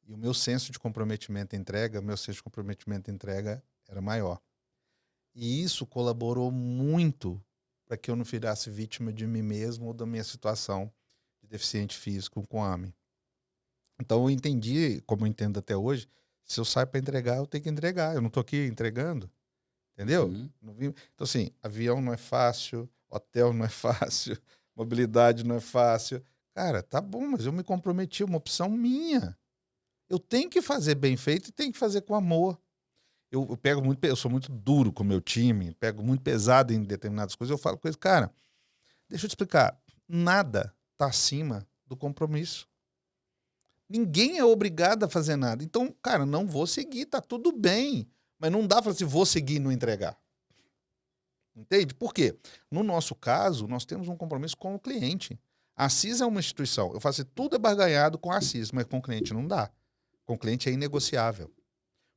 e o meu senso de comprometimento e entrega, o meu senso de comprometimento e entrega era maior. E isso colaborou muito para que eu não virasse vítima de mim mesmo ou da minha situação de deficiente físico com AME. Então eu entendi, como eu entendo até hoje, se eu saio para entregar, eu tenho que entregar. Eu não estou aqui entregando, entendeu? Então assim, avião não é fácil, hotel não é fácil, mobilidade não é fácil. Cara, tá bom, mas eu me comprometi, uma opção minha. Eu tenho que fazer bem feito e tenho que fazer com amor. Eu sou muito duro com o meu time, pego muito pesado em determinadas coisas, eu falo com eles, cara, deixa eu te explicar, nada está acima do compromisso. Ninguém é obrigado a fazer nada. Então, cara, não vou seguir, tá tudo bem. Mas não dá para falar assim, vou seguir e não entregar. Entende? Por quê? No nosso caso, nós temos um compromisso com o cliente. A Assis é uma instituição. Eu faço tudo é barganhado com a Assis, mas com o cliente não dá. Com o cliente é inegociável.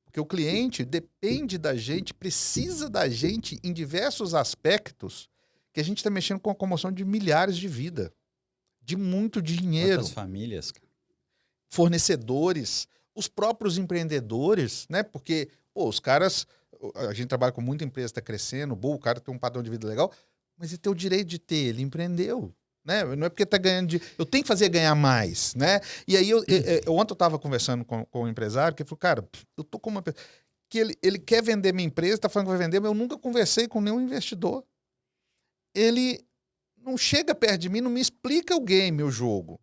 Porque o cliente depende da gente, precisa da gente em diversos aspectos, que a gente está mexendo com a comoção de milhares de vidas, de muito dinheiro. Quantas famílias? Fornecedores, os próprios empreendedores, né? Porque os caras, a gente trabalha com muita empresa, está crescendo, o cara tem um padrão de vida legal, mas ele tem o direito de ter, ele empreendeu. Né? Não é porque está ganhando eu tenho que fazer ganhar mais, né? E aí ontem eu estava conversando com um empresário que falou, cara, eu tô com uma pessoa que ele quer vender minha empresa, está falando que vai vender, mas eu nunca conversei com nenhum investidor. Ele não chega perto de mim, não me explica o game, o jogo.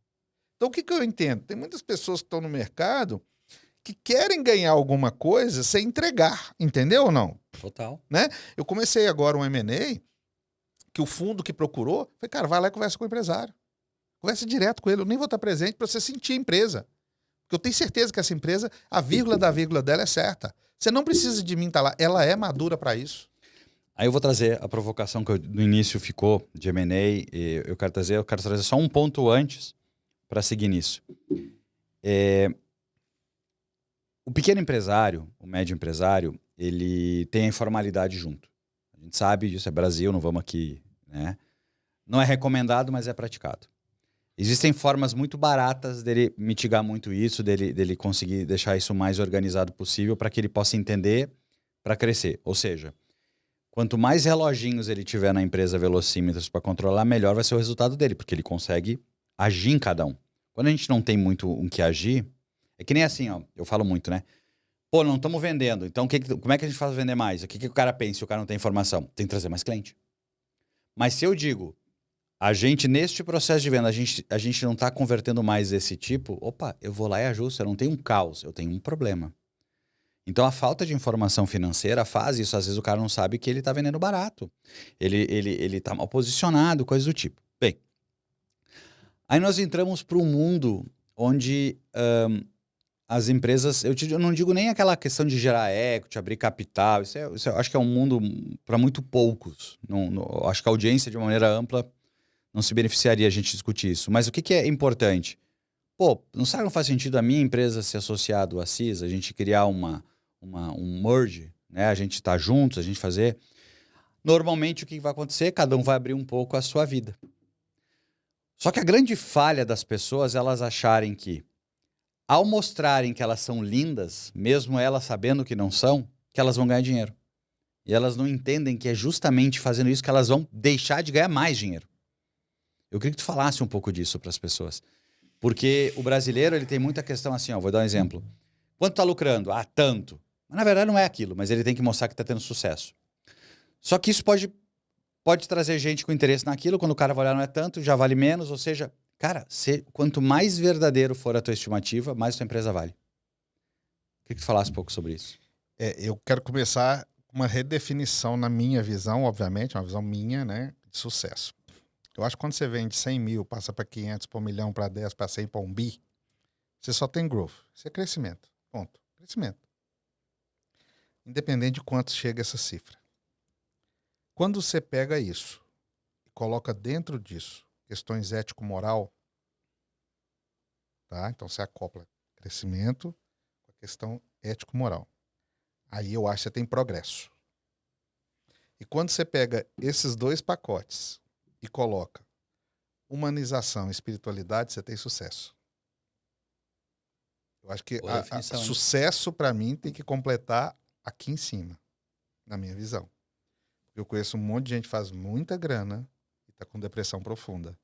Então o que eu entendo? Tem muitas pessoas que estão no mercado que querem ganhar alguma coisa sem entregar, entendeu ou não? Total. Né? Eu comecei agora um M&A que o fundo que procurou, falei, cara, vai lá e conversa com o empresário. Conversa direto com ele, eu nem vou estar presente para você sentir a empresa. Porque eu tenho certeza que essa empresa, a vírgula da vírgula dela é certa. Você não precisa de mim estar lá, ela é madura para isso. Aí eu vou trazer a provocação que no início ficou de M&A, eu quero trazer só um ponto antes para seguir nisso. O pequeno empresário, o médio empresário, ele tem a informalidade junto. A gente sabe disso, é Brasil, não vamos aqui, né? Não é recomendado, mas é praticado. Existem formas muito baratas dele mitigar muito isso, dele conseguir deixar isso o mais organizado possível para que ele possa entender para crescer. Ou seja, quanto mais reloginhos ele tiver na empresa, velocímetros para controlar, melhor vai ser o resultado dele, porque ele consegue agir em cada um. Quando a gente não tem muito um que agir, é que nem assim, ó, eu falo muito, né? Pô, não estamos vendendo, então como é que a gente faz vender mais? O que o cara pensa se o cara não tem informação? Tem que trazer mais cliente. Mas se eu digo, a gente, neste processo de venda, a gente não está convertendo mais esse tipo, opa, eu vou lá e ajusto, eu não tenho um caos, eu tenho um problema. Então, a falta de informação financeira faz isso. Às vezes o cara não sabe que ele está vendendo barato. Ele tá mal posicionado, coisas do tipo. Bem, aí nós entramos para um mundo onde as empresas... Eu não digo nem aquela questão de gerar equity, abrir capital. Isso eu acho que é um mundo para muito poucos. Eu acho que a audiência, de uma maneira ampla, não se beneficiaria a gente discutir isso. Mas o que é importante? Pô, não sabe, não faz sentido a minha empresa ser associada à CIS, a gente criar um merge, né? A gente tá juntos, a gente fazer. Normalmente o que vai acontecer? Cada um vai abrir um pouco a sua vida. Só que a grande falha das pessoas é elas acharem que, ao mostrarem que elas são lindas, mesmo elas sabendo que não são, que elas vão ganhar dinheiro. E elas não entendem que é justamente fazendo isso que elas vão deixar de ganhar mais dinheiro. Eu queria que tu falasse um pouco disso para as pessoas. Porque o brasileiro, ele tem muita questão assim, ó, vou dar um exemplo. Quanto tá lucrando? Ah, tanto. Mas na verdade não é aquilo, mas ele tem que mostrar que tá tendo sucesso. Só que isso pode trazer gente com interesse naquilo, quando o cara vai olhar não é tanto, já vale menos, ou seja, cara, quanto mais verdadeiro for a tua estimativa, mais tua empresa vale. Queria que tu falasse um pouco sobre isso. Eu quero começar com uma redefinição na minha visão, obviamente, uma visão minha, né, de sucesso. Eu acho que quando você vende 100 mil, passa para 500, para 1 milhão, para 10, para 100, para 1 bi, você só tem growth. Isso é crescimento. Ponto. Crescimento. Independente de quanto chega essa cifra. Quando você pega isso e coloca dentro disso questões ético-moral, tá? Então você acopla crescimento com a questão ético-moral. Aí eu acho que você tem progresso. E quando você pega esses dois pacotes e coloca humanização e espiritualidade, você tem sucesso. Eu acho que sucesso, para mim, tem que completar aqui em cima, na minha visão. Eu conheço um monte de gente que faz muita grana e está com depressão profunda.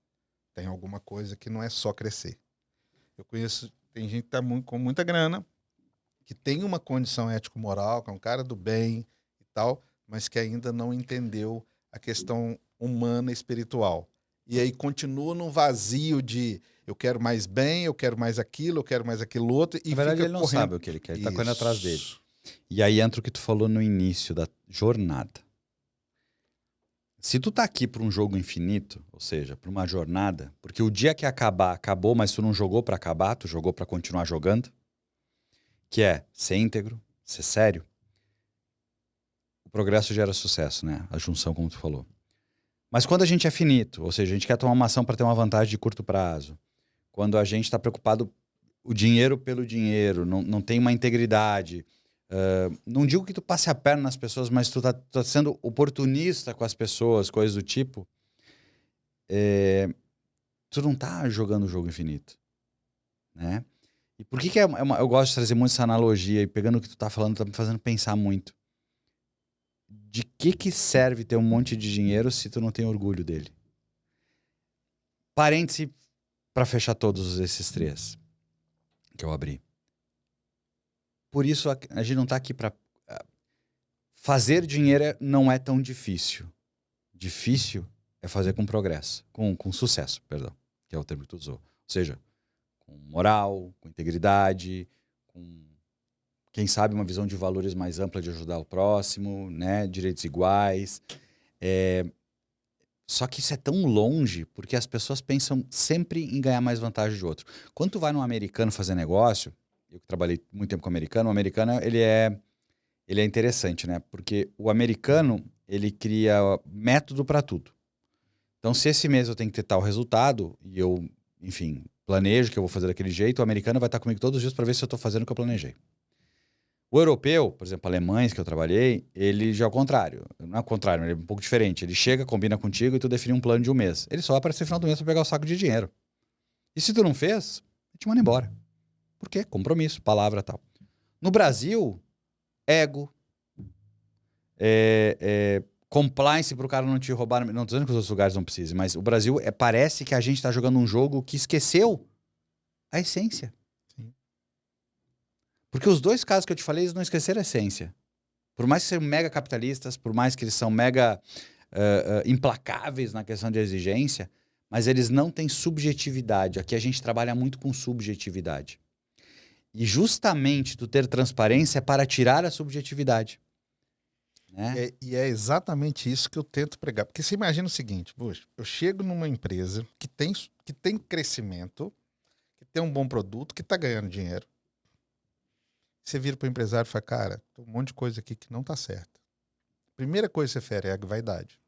Tem alguma coisa que não é só crescer. Tem gente que está com muita grana, que tem uma condição ético-moral, que é um cara do bem e tal, mas que ainda não entendeu a questão humana e espiritual. E aí continua num vazio de eu quero mais bem, eu quero mais aquilo outro. E na verdade, fica ele não correndo. sabe o que ele quer, ele tá correndo atrás dele. E aí entra o que tu falou no início da jornada. Se tu tá aqui para um jogo infinito, ou seja, para uma jornada, porque o dia que acabar, acabou, mas tu não jogou para acabar, tu jogou para continuar jogando, que é ser íntegro, ser sério, o progresso gera sucesso, né? A junção, como tu falou. Mas quando a gente é finito, ou seja, a gente quer tomar uma ação para ter uma vantagem de curto prazo, quando a gente está preocupado o dinheiro pelo dinheiro, não tem uma integridade, não digo que tu passe a perna nas pessoas, mas tu tá sendo oportunista com as pessoas, coisas do tipo, tu não tá jogando o jogo infinito, né? E por que eu gosto de trazer muito essa analogia e pegando o que tu tá falando, tá me fazendo pensar muito. De que serve ter um monte de dinheiro se tu não tem orgulho dele? Parêntese para fechar todos esses três que eu abri. Por isso a gente não tá aqui para fazer dinheiro não é tão difícil. Difícil é fazer com progresso, com sucesso, perdão, que é o termo que tu usou. Ou seja, com moral, com integridade, com, quem sabe, uma visão de valores mais ampla de ajudar o próximo, né? Direitos iguais. Só que isso é tão longe, porque as pessoas pensam sempre em ganhar mais vantagem de outro. Quando tu vai num americano fazer negócio, eu que trabalhei muito tempo com o americano ele é interessante, né? Porque o americano, ele cria método para tudo. Então, se esse mês eu tenho que ter tal resultado, e eu, enfim, planejo que eu vou fazer daquele jeito, o americano vai estar comigo todos os dias para ver se eu estou fazendo o que eu planejei. O europeu, por exemplo, alemães que eu trabalhei, ele já é o contrário. Não é o contrário, ele é um pouco diferente. Ele chega, combina contigo e tu define um plano de um mês. Ele só vai aparecer no final do mês para pegar o saco de dinheiro. E se tu não fez, ele te manda embora. Por quê? Compromisso, palavra e tal. No Brasil, ego, compliance para o cara não te roubar. Não estou dizendo que os outros lugares não precisem, mas o Brasil parece que a gente está jogando um jogo que esqueceu a essência. Sim. Porque os dois casos que eu te falei, eles não esqueceram a essência. Por mais que sejam mega capitalistas, por mais que eles são mega implacáveis na questão de exigência, mas eles não têm subjetividade. Aqui a gente trabalha muito com subjetividade. E justamente tu ter transparência é para tirar a subjetividade. Né? E é exatamente isso que eu tento pregar. Porque você imagina o seguinte, poxa, eu chego numa empresa que tem crescimento, que tem um bom produto, que está ganhando dinheiro. Você vira para o empresário e fala, cara, tem um monte de coisa aqui que não está certa. Primeira coisa que você fere é a vaidade.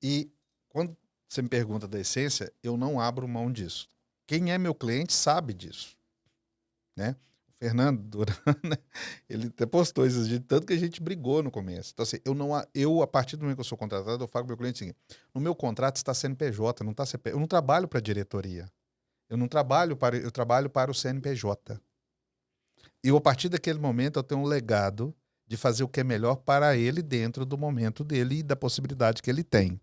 E quando você me pergunta da essência, eu não abro mão disso. Quem é meu cliente sabe disso. Né? O Fernando Duran, né? Ele até postou esses dias, tanto que a gente brigou no começo. Então, assim, a partir do momento que eu sou contratado, eu falo para o meu cliente o seguinte, no meu contrato está CNPJ, não está CPF. Eu não trabalho para a diretoria. Eu trabalho para o CNPJ. E a partir daquele momento eu tenho um legado de fazer o que é melhor para ele dentro do momento dele e da possibilidade que ele tem.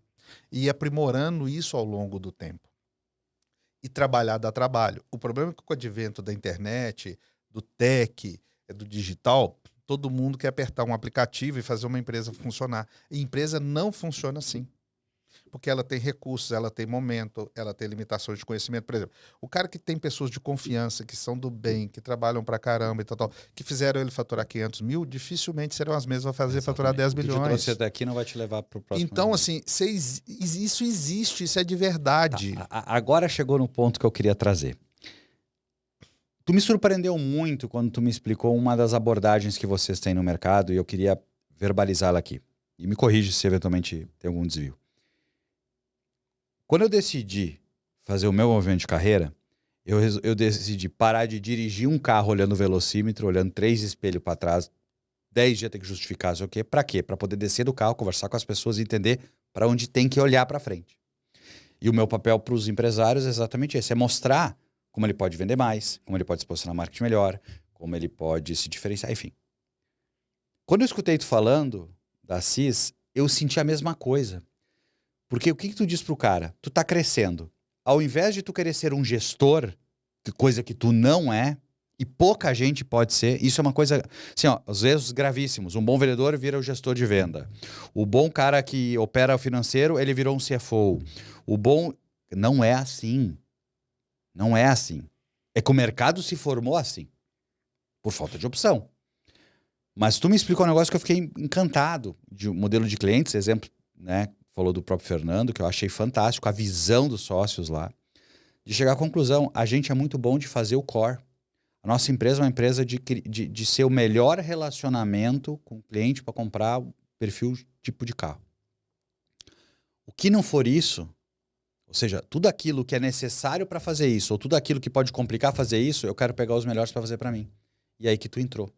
E aprimorando isso ao longo do tempo. E trabalhar dá trabalho. O problema é que com o advento da internet, do tech, do digital, todo mundo quer apertar um aplicativo e fazer uma empresa funcionar. E empresa não funciona assim. Porque ela tem recursos, ela tem momento, ela tem limitações de conhecimento. Por exemplo, o cara que tem pessoas de confiança, que são do bem, que trabalham pra caramba e tal, que fizeram ele faturar 500 mil, dificilmente serão as mesmas a fazer faturar 10 O que milhões. te trouxe até aqui não vai te levar para o próximo. Então, assim, isso existe, isso é de verdade. Agora chegou no ponto que eu queria trazer. Tu me surpreendeu muito quando tu me explicou uma das abordagens que vocês têm no mercado e eu queria verbalizá-la aqui. E me corrige se eventualmente tem algum desvio. Quando eu decidi fazer o meu movimento de carreira, eu decidi parar de dirigir um carro olhando o velocímetro, olhando 3 espelhos para trás, 10 dias ter que justificar, sei o quê. Para quê? Para poder descer do carro, conversar com as pessoas e entender para onde tem que olhar para frente. E o meu papel para os empresários é exatamente esse, é mostrar como ele pode vender mais, como ele pode se posicionar no marketing melhor, como ele pode se diferenciar, enfim. Quando eu escutei tu falando da CIS, eu senti a mesma coisa. Porque o que tu diz pro cara? Tu tá crescendo. Ao invés de tu querer ser um gestor, coisa que tu não é, e pouca gente pode ser, isso é uma coisa, assim, ó, os erros gravíssimos. Um bom vendedor vira o gestor de venda. O bom cara que opera o financeiro, ele virou um CFO. O bom... Não é assim. Não é assim. É que o mercado se formou assim. Por falta de opção. Mas tu me explicou um negócio que eu fiquei encantado. De um modelo de clientes, exemplo, né? Falou do próprio Fernando, que eu achei fantástico. A visão dos sócios lá. De chegar à conclusão, a gente é muito bom de fazer o core. A nossa empresa é uma empresa de ser o melhor relacionamento com o cliente para comprar o perfil tipo de carro. O que não for isso, ou seja, tudo aquilo que é necessário para fazer isso, ou tudo aquilo que pode complicar fazer isso, eu quero pegar os melhores para fazer para mim. E aí que tu entrou.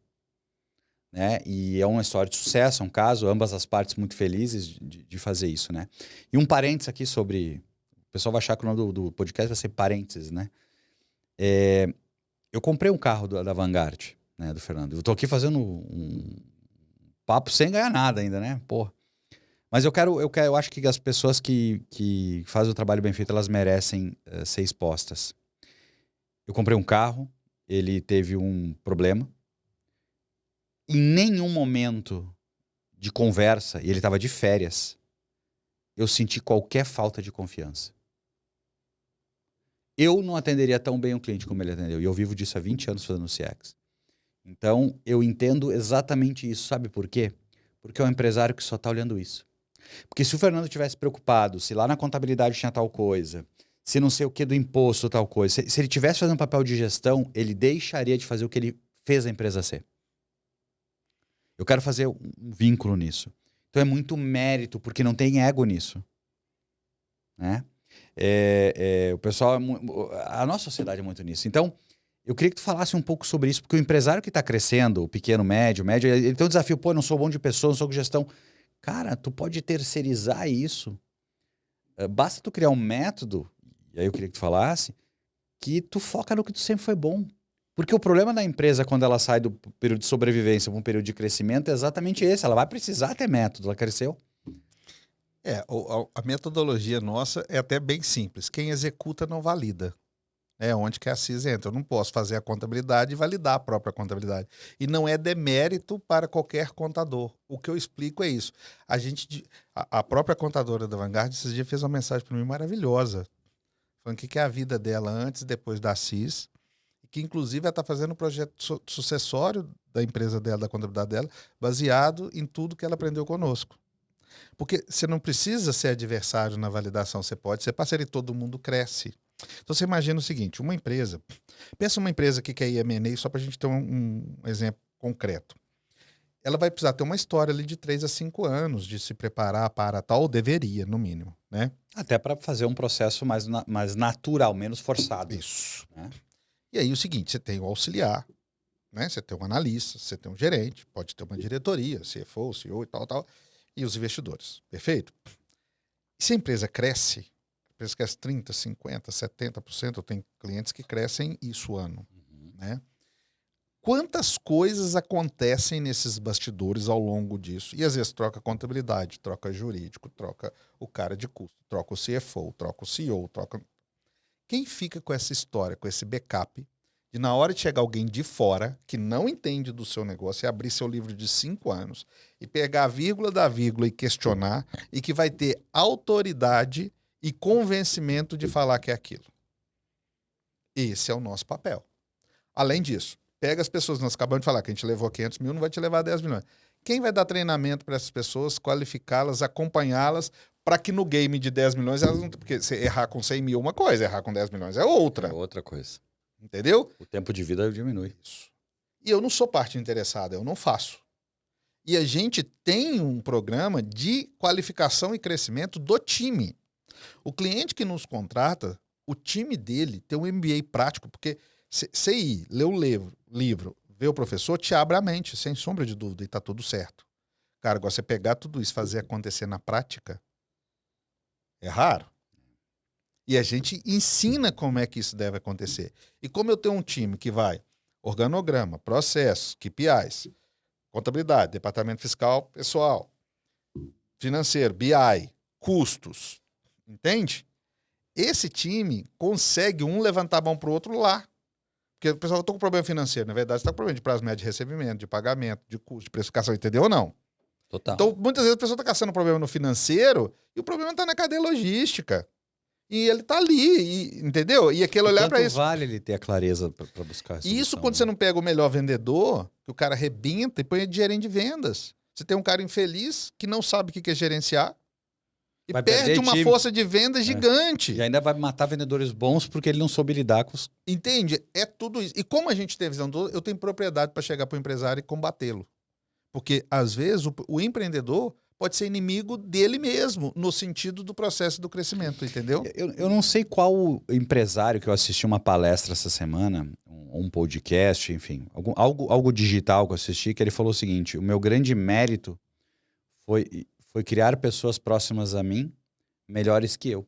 Né? E é uma história de sucesso, é um caso, ambas as partes muito felizes de fazer isso. Né? E um parênteses aqui sobre... O pessoal vai achar que o nome do podcast vai ser parênteses, né? Eu comprei um carro da Vanguard, né, do Fernando. Eu tô aqui fazendo um papo sem ganhar nada ainda, né? Porra. Mas eu acho que as pessoas que fazem o trabalho bem feito, elas merecem ser expostas. Eu comprei um carro, ele teve um problema. Em nenhum momento de conversa, e ele estava de férias, eu senti qualquer falta de confiança. Eu não atenderia tão bem o cliente como ele atendeu. E eu vivo disso há 20 anos fazendo CX. Então, eu entendo exatamente isso. Sabe por quê? Porque é um empresário que só está olhando isso. Porque se o Fernando tivesse preocupado, se lá na contabilidade tinha tal coisa, se não sei o que do imposto tal coisa, se ele tivesse fazendo um papel de gestão, ele deixaria de fazer o que ele fez a empresa ser. Eu quero fazer um vínculo nisso. Então é muito mérito, porque não tem ego nisso. Né? O pessoal, a nossa sociedade é muito nisso. Então, eu queria que tu falasse um pouco sobre isso, porque o empresário que está crescendo, o pequeno, médio, ele tem um desafio, pô, eu não sou bom de pessoa, não sou de gestão. Cara, tu pode terceirizar isso. Basta tu criar um método, e aí eu queria que tu falasse, que tu foca no que tu sempre foi bom. Porque o problema da empresa, quando ela sai do período de sobrevivência para um período de crescimento, é exatamente esse. Ela vai precisar ter método, ela cresceu. A metodologia nossa é até bem simples. Quem executa não valida. É onde que a CIS entra. Eu não posso fazer a contabilidade e validar a própria contabilidade. E não é demérito para qualquer contador. O que eu explico é isso. A própria contadora da Vanguard esses dias fez uma mensagem para mim maravilhosa. Falando o que é a vida dela antes e depois da CIS. que inclusive ela está fazendo um projeto sucessório da empresa dela, da contabilidade dela, baseado em tudo que ela aprendeu conosco. Porque você não precisa ser adversário na validação, você pode ser parceiro e todo mundo cresce. Então você imagina o seguinte, uma empresa, pensa uma empresa que quer ir M&A, só para a gente ter um exemplo concreto. Ela vai precisar ter uma história ali de 3 a 5 anos de se preparar para tal, ou deveria, no mínimo, né? Até para fazer um processo mais natural, menos forçado. Isso. Né? E aí o seguinte, você tem o auxiliar, né? Você tem um analista, você tem um gerente, pode ter uma diretoria, CFO, CEO e tal, e os investidores. Perfeito? E se a empresa cresce 30%, 50%, 70%, eu tenho clientes que crescem isso ano, né? Quantas coisas acontecem nesses bastidores ao longo disso? E às vezes troca contabilidade, troca jurídico, troca o cara de custo, troca o CFO, troca o CEO, troca... Quem fica com essa história, com esse backup, de na hora de chegar alguém de fora, que não entende do seu negócio, e abrir seu livro de 5 anos, e pegar a vírgula da vírgula e questionar, e que vai ter autoridade e convencimento de falar que é aquilo. Esse é o nosso papel. Além disso, pega as pessoas, nós acabamos de falar que a gente levou 500 mil, não vai te levar 10 milhões. Quem vai dar treinamento para essas pessoas, qualificá-las, acompanhá-las, para que no game de 10 milhões elas não... Porque você errar com 100 mil é uma coisa, errar com 10 milhões é outra. É outra coisa. Entendeu? O tempo de vida diminui. Isso. E eu não sou parte interessada, eu não faço. E a gente tem um programa de qualificação e crescimento do time. O cliente que nos contrata, o time dele tem um MBA prático, porque você ir, ler o livro, ver o professor, te abre a mente, sem sombra de dúvida, e tá tudo certo. Cara, agora você pegar tudo isso e fazer acontecer na prática, é raro. E a gente ensina como é que isso deve acontecer. E como eu tenho um time que vai organograma, processos, KPIs, contabilidade, departamento fiscal, pessoal, financeiro, BI, custos, entende? Esse time consegue um levantar a mão pro outro lá. Porque o pessoal está com problema financeiro. Na verdade, você está com problema de prazo médio de recebimento, de pagamento, de custo, de precificação, entendeu ou não? Total. Então, muitas vezes a pessoa está caçando problema no financeiro e o problema está na cadeia logística. E ele está ali, entendeu? E aquele olhar para isso. Vale ele ter a clareza para buscar E isso quando você não pega o melhor vendedor, que o cara arrebenta e põe de gerente de vendas. Você tem um cara infeliz que não sabe o que é gerenciar e vai perde uma time. Força de venda gigante. E ainda vai matar vendedores bons porque ele não soube lidar com os... Entende? É tudo isso. E como a gente tem visão toda, eu tenho propriedade para chegar para o empresário e combatê-lo. Porque, às vezes, o empreendedor pode ser inimigo dele mesmo, no sentido do processo do crescimento, entendeu? Eu não sei qual empresário que eu assisti uma palestra essa semana, um podcast, enfim, algo digital que eu assisti, que ele falou o seguinte: o meu grande mérito foi criar pessoas próximas a mim, melhores que eu.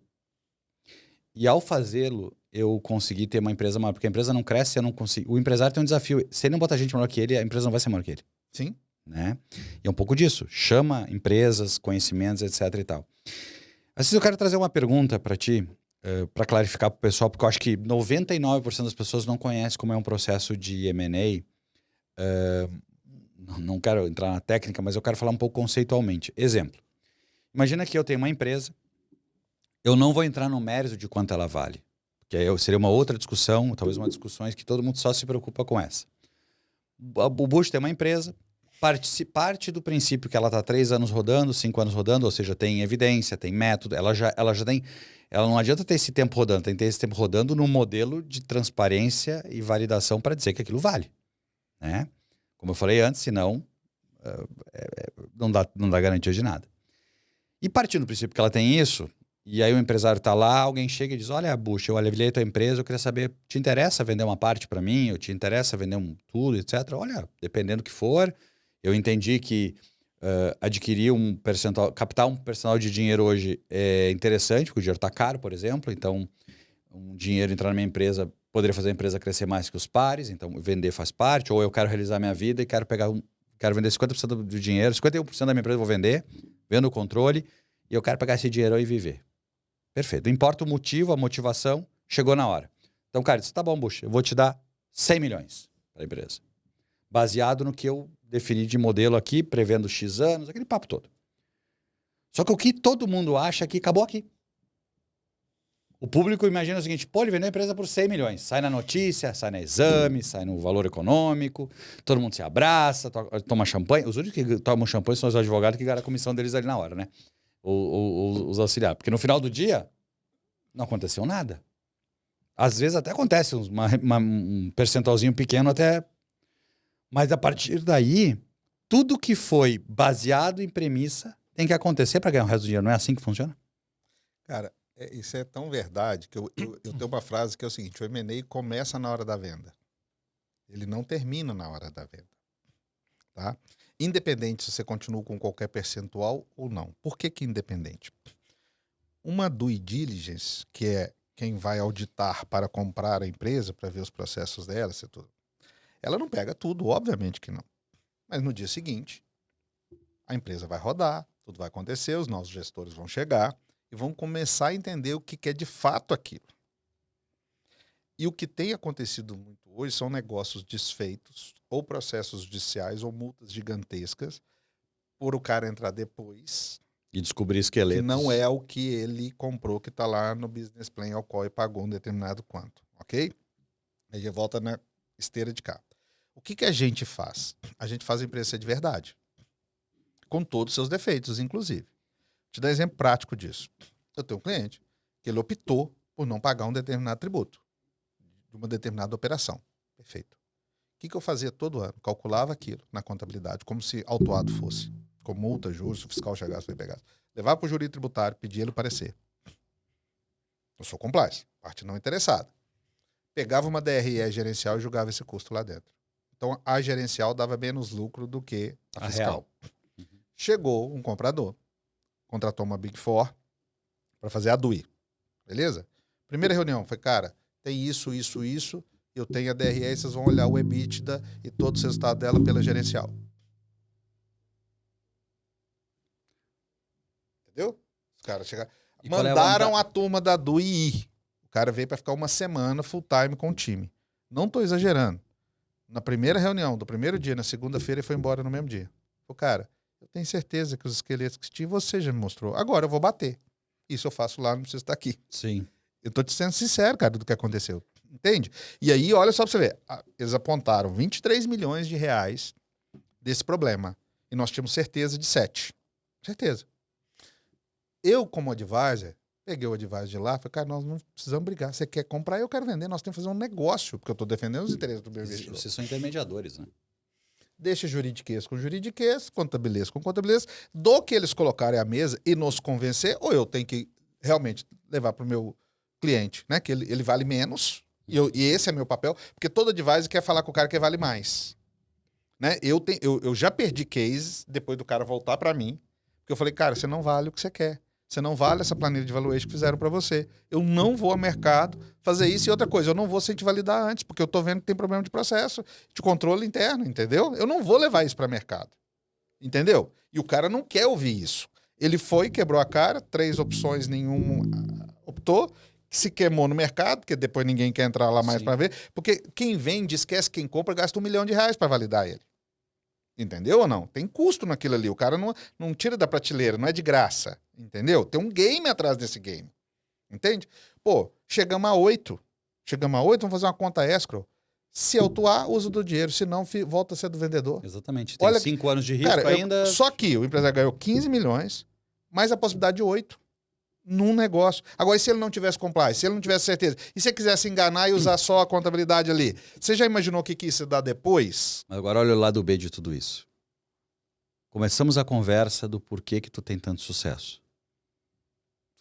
E ao fazê-lo, eu consegui ter uma empresa maior, porque a empresa não cresce, eu não consigo. O empresário tem um desafio. Se ele não botar gente maior que ele, a empresa não vai ser maior que ele. Sim. Né? E é um pouco disso. Chama empresas, conhecimentos, etc e tal. Assim, eu quero trazer uma pergunta para ti, para clarificar para o pessoal, porque eu acho que 99% das pessoas não conhecem como é um processo de M&A. Não quero entrar na técnica, mas eu quero falar um pouco conceitualmente. Exemplo. Imagina que eu tenho uma empresa, eu não vou entrar no mérito de quanto ela vale, porque aí seria uma outra discussão, talvez uma discussão que todo mundo só se preocupa com essa. O Bush tem uma empresa, parte do princípio que ela está 3 anos rodando, 5 anos rodando, ou seja, tem evidência, tem método, ela já tem... Ela não adianta ter esse tempo rodando, tem que ter esse tempo rodando num modelo de transparência e validação para dizer que aquilo vale. Né? Como eu falei antes, senão não dá garantia de nada. E partindo do princípio que ela tem isso, e aí o empresário está lá, alguém chega e diz: olha, Bush, eu avaliei a tua empresa, eu queria saber, te interessa vender uma parte para mim? Ou te interessa vender tudo, etc? Olha, dependendo do que for... Eu entendi que adquirir um percentual, captar um percentual de dinheiro hoje é interessante, porque o dinheiro está caro, por exemplo. Então, um dinheiro entrar na minha empresa poderia fazer a empresa crescer mais que os pares. Então, vender faz parte. Ou eu quero realizar minha vida e quero vender 50% do dinheiro, 51% da minha empresa eu vou vender, vendo o controle, e eu quero pegar esse dinheiro e viver. Perfeito. Não importa o motivo, a motivação, chegou na hora. Então, cara, isso tá bom, Bush, eu vou te dar 100 milhões para a empresa. Baseado no que eu defini de modelo aqui, prevendo X anos, aquele papo todo. Só que o que todo mundo acha é que acabou aqui. O público imagina o seguinte, pô, ele vendeu a empresa por 100 milhões. Sai na notícia, sai na exame, sai no valor econômico, todo mundo se abraça, toma champanhe. Os únicos que tomam champanhe são os advogados que ganham a comissão deles ali na hora, né? Os auxiliares. Porque no final do dia, não aconteceu nada. Às vezes até acontece um percentualzinho pequeno até... Mas a partir daí, tudo que foi baseado em premissa tem que acontecer para ganhar o resto do dinheiro. Não é assim que funciona? Cara, isso é tão verdade que eu tenho uma frase que é o seguinte: o M&A começa na hora da venda. Ele não termina na hora da venda. Tá? Independente se você continua com qualquer percentual ou não. Por que independente? Uma due diligence, que é quem vai auditar para comprar a empresa, para ver os processos dela, ela não pega tudo, obviamente que não. Mas no dia seguinte, a empresa vai rodar, tudo vai acontecer, os nossos gestores vão chegar e vão começar a entender o que é de fato aquilo. E o que tem acontecido muito hoje são negócios desfeitos, ou processos judiciais, ou multas gigantescas, por o cara entrar depois e descobrir esqueletos. Que não é o que ele comprou, que está lá no business plan ao qual ele pagou um determinado quanto, ok? Aí volta na esteira de cá. O que a gente faz? A gente faz a empresa ser de verdade, com todos os seus defeitos, inclusive. Vou te dar um exemplo prático disso. Eu tenho um cliente que ele optou por não pagar um determinado tributo de uma determinada operação. Perfeito. O que eu fazia todo ano? Calculava aquilo na contabilidade, como se autuado fosse. Com multa, juros, se o fiscal chegasse, foi pegar. Levava para o júri tributário, pedia ele o parecer. Eu sou compliance, parte não interessada. Pegava uma DRE gerencial e julgava esse custo lá dentro. Então, a gerencial dava menos lucro do que a fiscal. Chegou um comprador, contratou uma Big Four para fazer a DUI. Beleza? Primeira reunião, foi, cara, tem isso, eu tenho a DRE, vocês vão olhar o EBITDA e todo o resultado dela pela gerencial. Entendeu? Os caras chegaram. Mandaram a turma da DUI ir. O cara veio para ficar uma semana full time com o time. Não estou exagerando. Na primeira reunião, do primeiro dia, na segunda-feira, ele foi embora no mesmo dia. Falei, cara, eu tenho certeza que os esqueletos que tinha, você já me mostrou. Agora eu vou bater. Isso eu faço lá, não preciso estar aqui. Sim. Eu tô te sendo sincero, cara, do que aconteceu. Entende? E aí, olha só pra você ver. Eles apontaram 23 milhões de reais desse problema. E nós tínhamos certeza de 7. Certeza. Eu, como advisor, peguei o advisor de lá e falei, cara, nós não precisamos brigar. Você quer comprar, eu quero vender. Nós temos que fazer um negócio, porque eu tô defendendo os interesses do meu investidor. Vocês são intermediadores, né? Deixa juridiquês com juridiquês, contabilidade com contabilidade. Do que eles colocarem à mesa e nos convencer, ou eu tenho que realmente levar para o meu cliente, né? Que ele vale menos, e esse é meu papel, porque todo advisor quer falar com o cara que vale mais. Né? Eu já perdi cases depois do cara voltar para mim, porque eu falei, cara, você não vale o que você quer. Você não vale essa planilha de valuation que fizeram para você. Eu não vou ao mercado fazer isso. E outra coisa, eu não vou sem te validar antes, porque eu tô vendo que tem problema de processo, de controle interno, entendeu? Eu não vou levar isso para mercado. Entendeu? E o cara não quer ouvir isso. Ele foi, quebrou a cara, 3 opções, nenhum optou, se queimou no mercado, porque depois ninguém quer entrar lá mais para ver, porque quem vende, esquece quem compra, gasta R$1 milhão para validar ele. Entendeu ou não? Tem custo naquilo ali. O cara não tira da prateleira, não é de graça. Entendeu? Tem um game atrás desse game. Entende? Pô, chegamos a 8. Vamos fazer uma conta escrow. Se autuar, usa do dinheiro. Se não, volta a ser do vendedor. Exatamente. Tem 5 anos de risco, cara, ainda. Só que o empresário ganhou 15 milhões, mais a possibilidade de 8 num negócio. Agora, e se ele não tivesse compliance? Se ele não tivesse certeza? E se ele quisesse enganar e usar só a contabilidade ali? Você já imaginou o que isso dá depois? Agora olha o lado B de tudo isso. Começamos a conversa do porquê que tu tem tanto sucesso.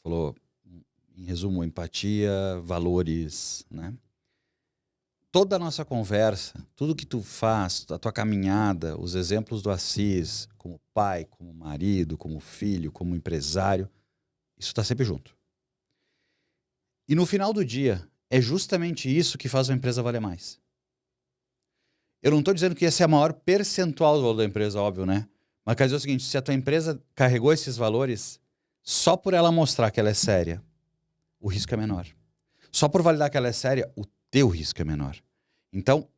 Falou, em resumo, empatia, valores, né? Toda a nossa conversa, tudo que tu faz, a tua caminhada, os exemplos do Assis, como pai, como marido, como filho, como empresário, isso está sempre junto. E no final do dia, é justamente isso que faz uma empresa valer mais. Eu não estou dizendo que esse é o maior percentual do valor da empresa, óbvio, né? Mas quer dizer o seguinte, se a tua empresa carregou esses valores, só por ela mostrar que ela é séria, o risco é menor. Só por validar que ela é séria, o teu risco é menor. Então,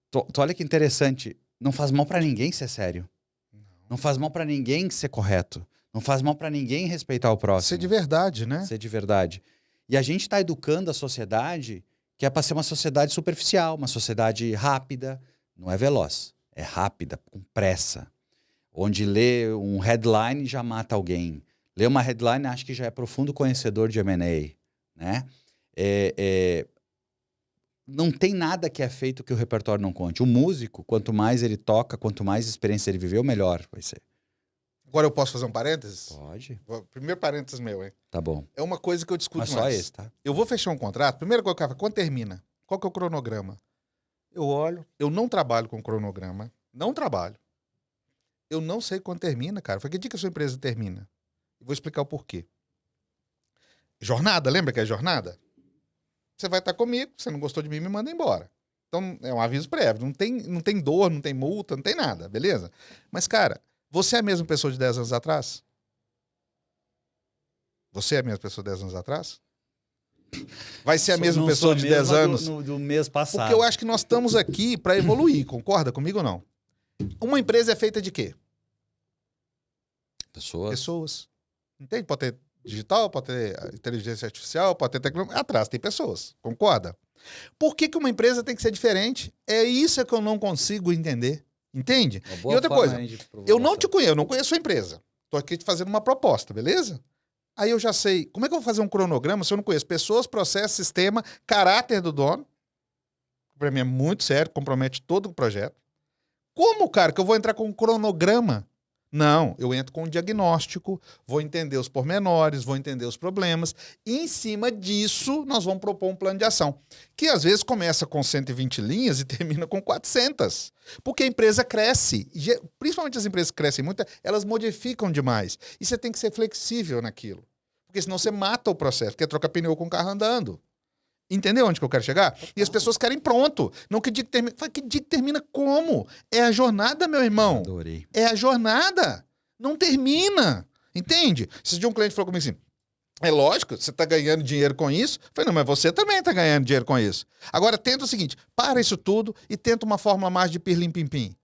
tu olha que interessante, não faz mal para ninguém ser sério. Não faz mal para ninguém ser correto. Não faz mal para ninguém respeitar o próximo. Ser de verdade, né? Ser de verdade. E a gente está educando a sociedade que é para ser uma sociedade superficial, uma sociedade rápida, não é veloz, é rápida, com pressa. Onde lê um headline já mata alguém. Lê uma headline acha que já é profundo conhecedor de M&A, né? Não tem nada que é feito que o repertório não conte. O músico, quanto mais ele toca, quanto mais experiência ele viveu, melhor vai ser. Agora eu posso fazer um parênteses? Pode. Primeiro parênteses meu, hein? Tá bom. É uma coisa que eu discuto Mas só mais. esse, tá? Eu vou fechar um contrato, primeira coisa que eu falo, quando termina? Qual que é o cronograma? Eu olho, eu não trabalho com cronograma, não trabalho. Eu não sei quando termina, cara. Foi que dia que a sua empresa termina? Eu vou explicar o porquê. Jornada, lembra que é jornada? Você vai estar comigo, você não gostou de mim, me manda embora. Então, é um aviso prévio. Não tem dor, não tem multa, não tem nada, beleza? Mas, cara, você é a mesma pessoa de 10 anos atrás? Você é a mesma pessoa de 10 anos atrás? Vai ser a mesma pessoa de 10 anos? Do mês passado. Porque eu acho que nós estamos aqui para evoluir, concorda comigo ou não? Uma empresa é feita de quê? Pessoas. Entende? Pode ter digital, pode ter inteligência artificial, pode ter tecnologia. Atrás tem pessoas, concorda? Por que uma empresa tem que ser diferente? É isso que eu não consigo entender. Entende? E outra coisa, eu não te conheço, eu não conheço a empresa. Estou aqui te fazendo uma proposta, beleza? Aí eu já sei. Como é que eu vou fazer um cronograma se eu não conheço pessoas, processo, sistema, caráter do dono? Para mim é muito sério, compromete todo o projeto. Como, cara, que eu vou entrar com um cronograma? Não, eu entro com um diagnóstico, vou entender os pormenores, vou entender os problemas. E em cima disso, nós vamos propor um plano de ação. Que às vezes começa com 120 linhas e termina com 400. Porque a empresa cresce. Principalmente as empresas que crescem muito, elas modificam demais. E você tem que ser flexível naquilo. Porque senão você mata o processo, porque é trocar pneu com o carro andando. Entendeu onde que eu quero chegar? E as pessoas querem pronto. Não que dia que termina. Que dia que termina como? É a jornada, meu irmão. Adorei. É a jornada. Não termina. Entende? Esse dia um cliente falou comigo assim, é lógico, você está ganhando dinheiro com isso. Eu falei, não, mas você também está ganhando dinheiro com isso. Agora, tenta o seguinte, para isso tudo e tenta uma fórmula mais de pirlim-pim-pim.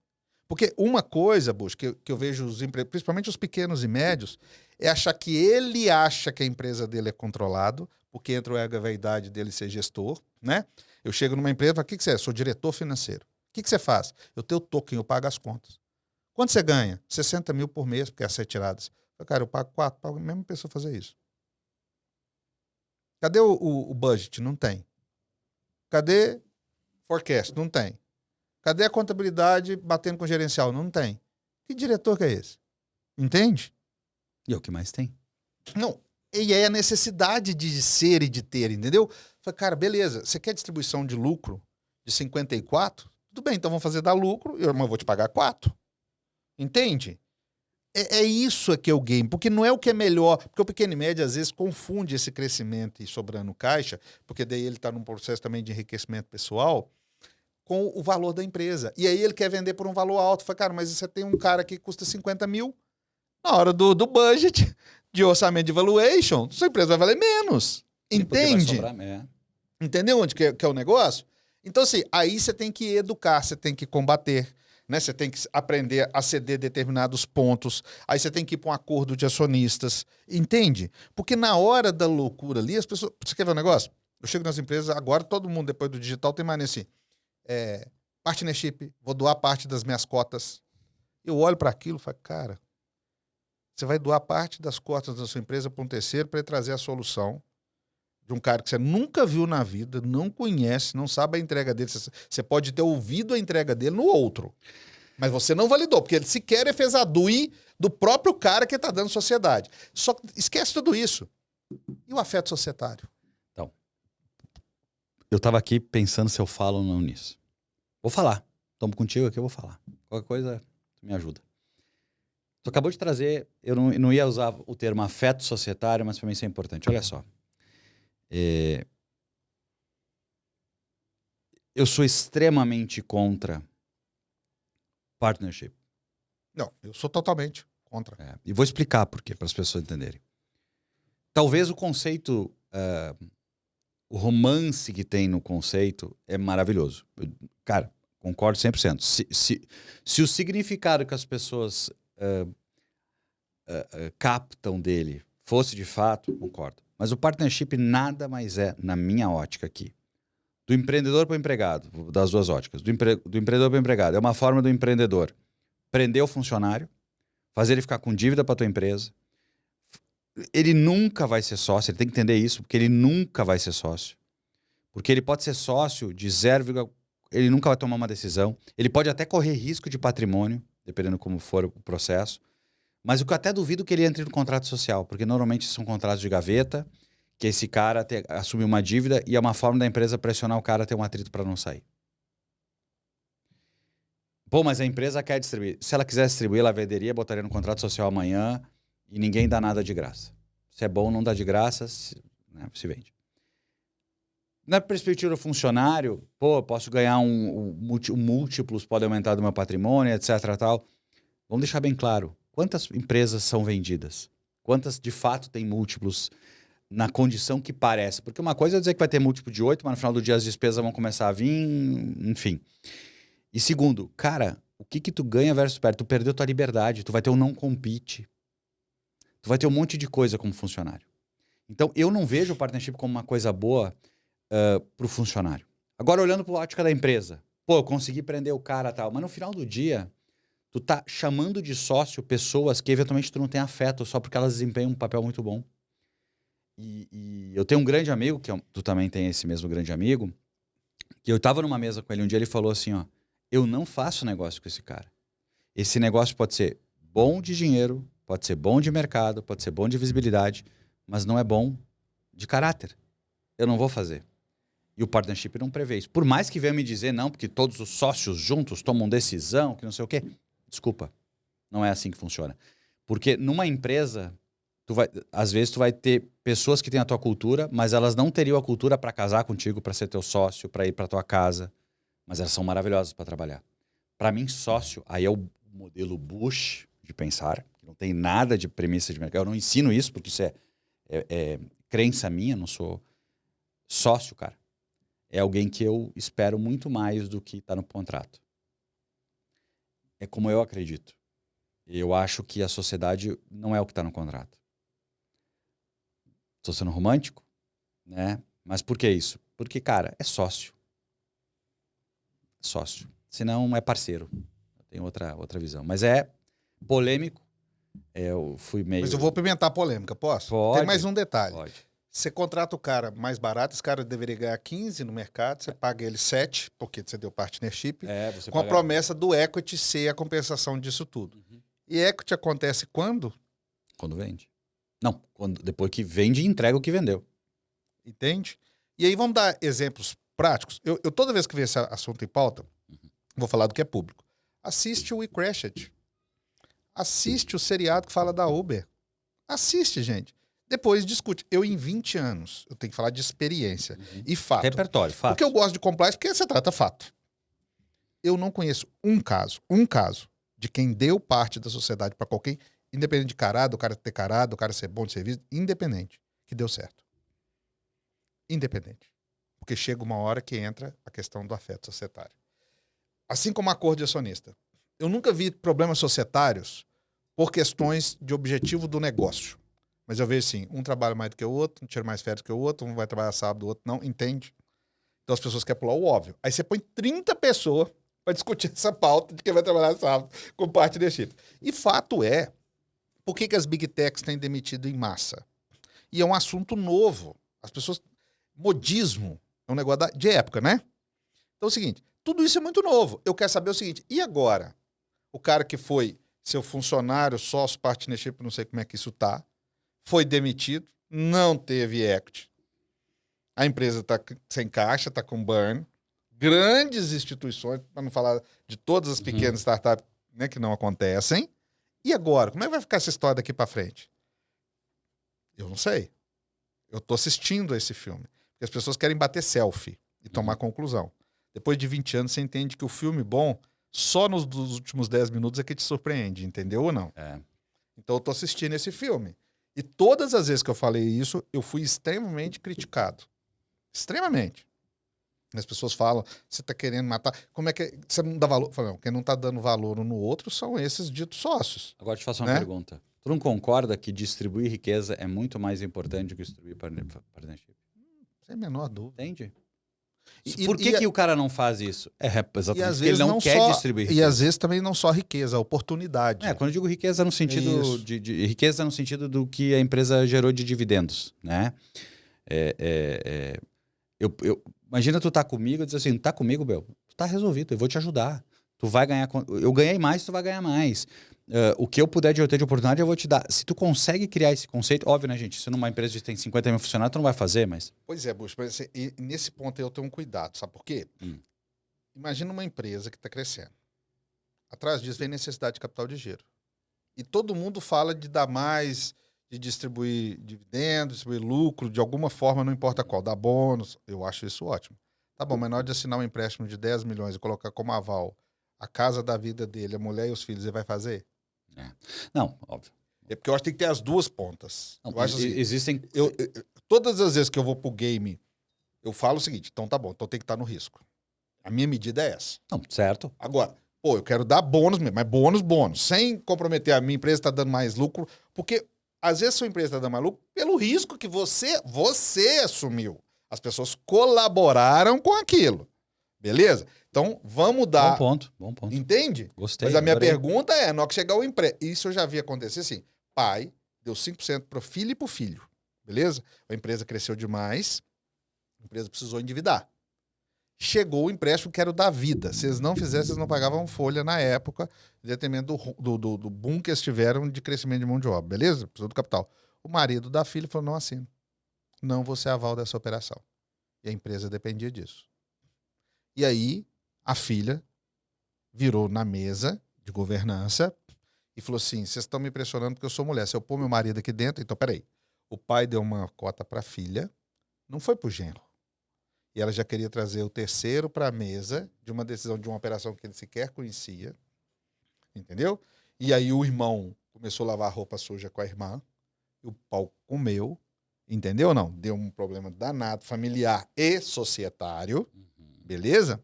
Porque uma coisa, Bush, que eu vejo, principalmente os pequenos e médios, é achar que ele acha que a empresa dele é controlado, porque entra o ego e a vaidade dele ser gestor, né? Eu chego numa empresa e falo, o que você é? Sou diretor financeiro. O que você faz? Eu tenho token, eu pago as contas. Quanto você ganha? 60 mil por mês, porque é as retiradas. Eu falo, cara, eu pago 4, pago a mesma pessoa fazer isso. Cadê o budget? Não tem. Cadê forecast? Não tem. Cadê a contabilidade batendo com o gerencial? Não tem. Que diretor que é esse? Entende? E é o que mais tem. Não. E é a necessidade de ser e de ter, entendeu? Falei, cara, beleza, você quer distribuição de lucro de 54? Tudo bem, então vamos fazer dar lucro, eu vou te pagar 4. Entende? É isso que é o game, porque não é o que é melhor, porque o pequeno e médio às vezes confunde esse crescimento e sobrando caixa, porque daí ele está num processo também de enriquecimento pessoal, com o valor da empresa. E aí ele quer vender por um valor alto. Fala, cara, mas você tem um cara que custa 50 mil, na hora do budget, de orçamento de valuation, sua empresa vai valer menos. Entende? Entendeu onde que é o negócio? Então, assim, aí você tem que educar, você tem que combater, né? Você tem que aprender a ceder determinados pontos, aí você tem que ir para um acordo de acionistas, entende? Porque na hora da loucura ali, as pessoas... Você quer ver um negócio? Eu chego nas empresas, agora todo mundo, depois do digital, tem mais assim, partnership, vou doar parte das minhas cotas. Eu olho para aquilo e falo, cara, você vai doar parte das cotas da sua empresa para um terceiro para ele trazer a solução de um cara que você nunca viu na vida, não conhece, não sabe a entrega dele. Você pode ter ouvido a entrega dele no outro, mas você não validou, porque ele sequer fez a DUI do próprio cara que está dando sociedade. Só que esquece tudo isso. E o afeto societário? Então, eu estava aqui pensando se eu falo ou não nisso. Vou falar. Estamos contigo aqui, eu vou falar. Qualquer coisa, tu me ajuda. Tu acabou de trazer, eu não ia usar o termo afeto societário, mas para mim isso é importante. Olha só. Eu sou extremamente contra partnership. Não, eu sou totalmente contra. E vou explicar por quê, para as pessoas entenderem. Talvez o conceito, o romance que tem no conceito é maravilhoso. Cara, concordo 100%. Se o significado que as pessoas captam dele fosse de fato, concordo. Mas o partnership nada mais é, na minha ótica aqui, do empreendedor para o empregado, das duas óticas, do empreendedor para o empregado. É uma forma do empreendedor prender o funcionário, fazer ele ficar com dívida para a tua empresa. Ele nunca vai ser sócio, ele tem que entender isso, porque ele nunca vai ser sócio. Porque ele pode ser sócio de 0, ele nunca vai tomar uma decisão. Ele pode até correr risco de patrimônio, dependendo como for o processo. Mas o que eu até duvido que ele entre no contrato social, porque normalmente são contratos de gaveta, que esse cara assume uma dívida e é uma forma da empresa pressionar o cara a ter um atrito para não sair. Pô, mas a empresa quer distribuir. Se ela quiser distribuir, ela venderia, botaria no contrato social amanhã e ninguém dá nada de graça. Se é bom, não dá de graça, se vende. Na perspectiva do funcionário, pô, posso ganhar múltiplos, pode aumentar do meu patrimônio, etc. Tal. Vamos deixar bem claro. Quantas empresas são vendidas? Quantas, de fato, têm múltiplos na condição que parece? Porque uma coisa é dizer que vai ter múltiplo de 8, mas no final do dia as despesas vão começar a vir, enfim. E segundo, cara, o que tu ganha versus perde? Tu perdeu tua liberdade, tu vai ter um não compete. Tu vai ter um monte de coisa como funcionário. Então, eu não vejo o partnership como uma coisa boa para o funcionário. Agora, olhando para a ótica da empresa. Pô, eu consegui prender o cara e tal. Mas no final do dia, tu tá chamando de sócio pessoas que eventualmente tu não tem afeto só porque elas desempenham um papel muito bom. E eu tenho um grande amigo, tu também tem esse mesmo grande amigo, que eu tava numa mesa com ele um dia, ele falou assim, ó, eu não faço negócio com esse cara. Esse negócio pode ser bom de dinheiro, pode ser bom de mercado, pode ser bom de visibilidade, mas não é bom de caráter. Eu não vou fazer. E o partnership não prevê isso. Por mais que venha me dizer, não, porque todos os sócios juntos tomam decisão, que não sei o quê. Desculpa, não é assim que funciona. Porque numa empresa, às vezes tu vai ter pessoas que têm a tua cultura, mas elas não teriam a cultura para casar contigo, para ser teu sócio, para ir para tua casa. Mas elas são maravilhosas para trabalhar. Para mim, sócio, aí é o modelo Bush de pensar. Não tem nada de premissa de mercado. Eu não ensino isso, porque isso é crença minha, não sou sócio, cara. É alguém que eu espero muito mais do que está no contrato. É como eu acredito. Eu acho que a sociedade não é o que está no contrato. Estou sendo romântico, né? Mas por que isso? Porque, cara, é sócio. Sócio. Senão é parceiro. Eu tenho outra visão. Mas é polêmico. Eu fui meio... Mas eu vou pimentar a polêmica, posso? Pode. Tem mais um detalhe. Pode. Você contrata o cara mais barato, esse cara deveria ganhar 15 no mercado, você paga ele 7, porque você deu partnership, com a promessa do equity ser a compensação disso tudo. Uhum. E equity acontece quando? Quando vende. Não, depois que vende e entrega o que vendeu. Entende? E aí vamos dar exemplos práticos. Eu toda vez que vejo esse assunto em pauta, vou falar do que é público. Assiste o We Crashed. Assiste o seriado que fala da Uber. Assiste, gente. Depois discute. Eu, em 20 anos, eu tenho que falar de experiência e fato. Repertório, fato. Porque eu gosto de compliance, porque você trata fato. Eu não conheço um caso de quem deu parte da sociedade para qualquer, independente de carado, o cara ter carado, o cara ser bom de serviço, independente, que deu certo. Independente. Porque chega uma hora que entra a questão do afeto societário. Assim como acordo de acionista. Eu nunca vi problemas societários por questões de objetivo do negócio. Mas eu vejo assim, um trabalha mais do que o outro, um tira mais férias do que o outro, um vai trabalhar sábado, o outro não, entende? Então as pessoas querem pular o óbvio. Aí você põe 30 pessoas para discutir essa pauta de quem vai trabalhar sábado com partnership. E fato é, por que as big techs têm demitido em massa? E é um assunto novo. As pessoas... Modismo é um negócio de época, né? Então é o seguinte, tudo isso é muito novo. Eu quero saber o seguinte, e agora? O cara que foi seu funcionário, sócio, partnership, não sei como é que isso tá, foi demitido, não teve equity. A empresa está sem caixa, está com burn. Grandes instituições, para não falar de todas as pequenas startups, né, que não acontecem. E agora? Como é que vai ficar essa história daqui para frente? Eu não sei. Eu estou assistindo a esse filme. Porque as pessoas querem bater selfie e tomar conclusão. Depois de 20 anos, você entende que o filme bom, só nos últimos 10 minutos é que te surpreende, entendeu ou não? É. Então eu estou assistindo esse filme. E todas as vezes que eu falei isso, eu fui extremamente criticado. Extremamente. As pessoas falam, você está querendo matar. Como é que você não dá valor? Eu falo, não, quem não está dando valor um no outro são esses ditos sócios. Agora te faço uma pergunta. Tu não concorda que distribuir riqueza é muito mais importante do que distribuir partnership? Sem a menor dúvida. Entende? E- Por que e- que o cara não faz isso? É E exatamente às porque ele vezes não quer distribuir E riqueza. às vezes também não só riqueza, a oportunidade. Quando eu digo riqueza no sentido isso. de riqueza no sentido do que a empresa gerou de dividendos, né? Imagina tu tá comigo e dizer assim, tá comigo, Bel, tu tá resolvido, eu vou te ajudar. Tu vai ganhar, eu ganhei mais, tu vai ganhar mais. O que eu puder ter de oportunidade, eu vou te dar. Se tu consegue criar esse conceito, óbvio, né, gente? Se numa empresa que tem 50 mil funcionários, tu não vai fazer, mas... Pois é, Bush, mas e nesse ponto aí eu tenho um cuidado, sabe por quê? Imagina uma empresa que está crescendo. Atrás disso vem necessidade de capital de giro. E todo mundo fala de dar mais, de distribuir dividendos, distribuir lucro, de alguma forma, não importa qual, dar bônus. Eu acho isso ótimo. Tá bom, mas na hora de assinar um empréstimo de 10 milhões e colocar como aval a casa da vida dele, a mulher e os filhos, ele vai fazer? Não, óbvio. É porque eu acho que tem que ter as duas pontas. Não, Eu acho assim, existem... todas as vezes que eu vou pro game, eu falo o seguinte, então tá bom, então tem que estar no risco. A minha medida é essa. Não, certo. Agora, eu quero dar bônus mesmo, mas bônus, sem comprometer a minha empresa está dando mais lucro, porque às vezes sua empresa está dando mais lucro pelo risco que você assumiu. As pessoas colaboraram com aquilo. Beleza? Então, vamos dar... Bom ponto. Entende? Gostei. Mas a minha adorei. pergunta é, na hora que chegar o empréstimo, isso eu já vi acontecer assim, pai deu 5% pro filho e pro filho, beleza? A empresa cresceu demais, a empresa precisou endividar. Chegou o empréstimo que era o da vida. Se eles não fizessem, vocês não pagavam folha na época, em detrimento do boom que eles tiveram de crescimento de mão de obra, beleza? Precisou do capital. O marido da filha falou, não assino. Não vou ser aval dessa operação. E a empresa dependia disso. E aí, a filha virou na mesa de governança e falou assim, vocês estão me pressionando porque eu sou mulher. Se eu pôr meu marido aqui dentro, então peraí. O pai deu uma cota para a filha, não foi pro genro. E ela já queria trazer o terceiro para a mesa de uma decisão de uma operação que ele sequer conhecia. Entendeu? E aí o irmão começou a lavar roupa suja com a irmã. E o pau comeu. Entendeu ou não? Deu um problema danado, familiar e societário. Beleza?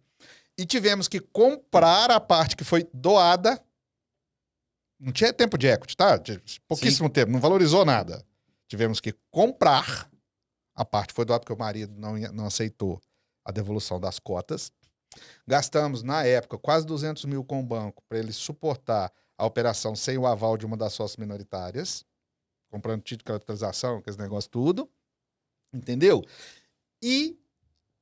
E tivemos que comprar a parte que foi doada. Não tinha tempo de equity, tá? Pouquíssimo tempo, não valorizou nada. Tivemos que comprar. A parte foi doada porque o marido não aceitou a devolução das cotas. Gastamos, na época, quase 200 mil com o banco para ele suportar a operação sem o aval de uma das sócias minoritárias, comprando título de capitalização, aqueles negócios tudo. Entendeu? E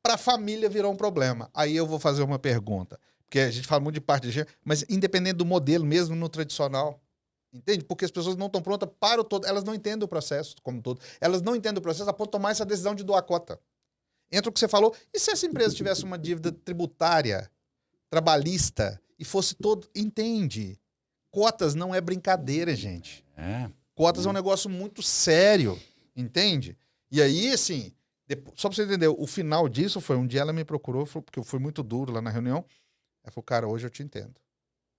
para a família virou um problema. Aí eu vou fazer uma pergunta. Porque a gente fala muito de parte de gênero, mas independente do modelo, mesmo no tradicional, entende? Porque as pessoas não estão prontas para o todo. Elas não entendem o processo como um todo. Elas não entendem o processo a ponto de tomar essa decisão de doar cota. Entra o que você falou. E se essa empresa tivesse uma dívida tributária, trabalhista, e fosse todo... Entende? Cotas não é brincadeira, gente. Cotas é um negócio muito sério. Entende? E aí, assim... Só pra você entender, o final disso foi um dia ela me procurou, porque eu fui muito duro lá na reunião. Ela falou, cara, hoje eu te entendo.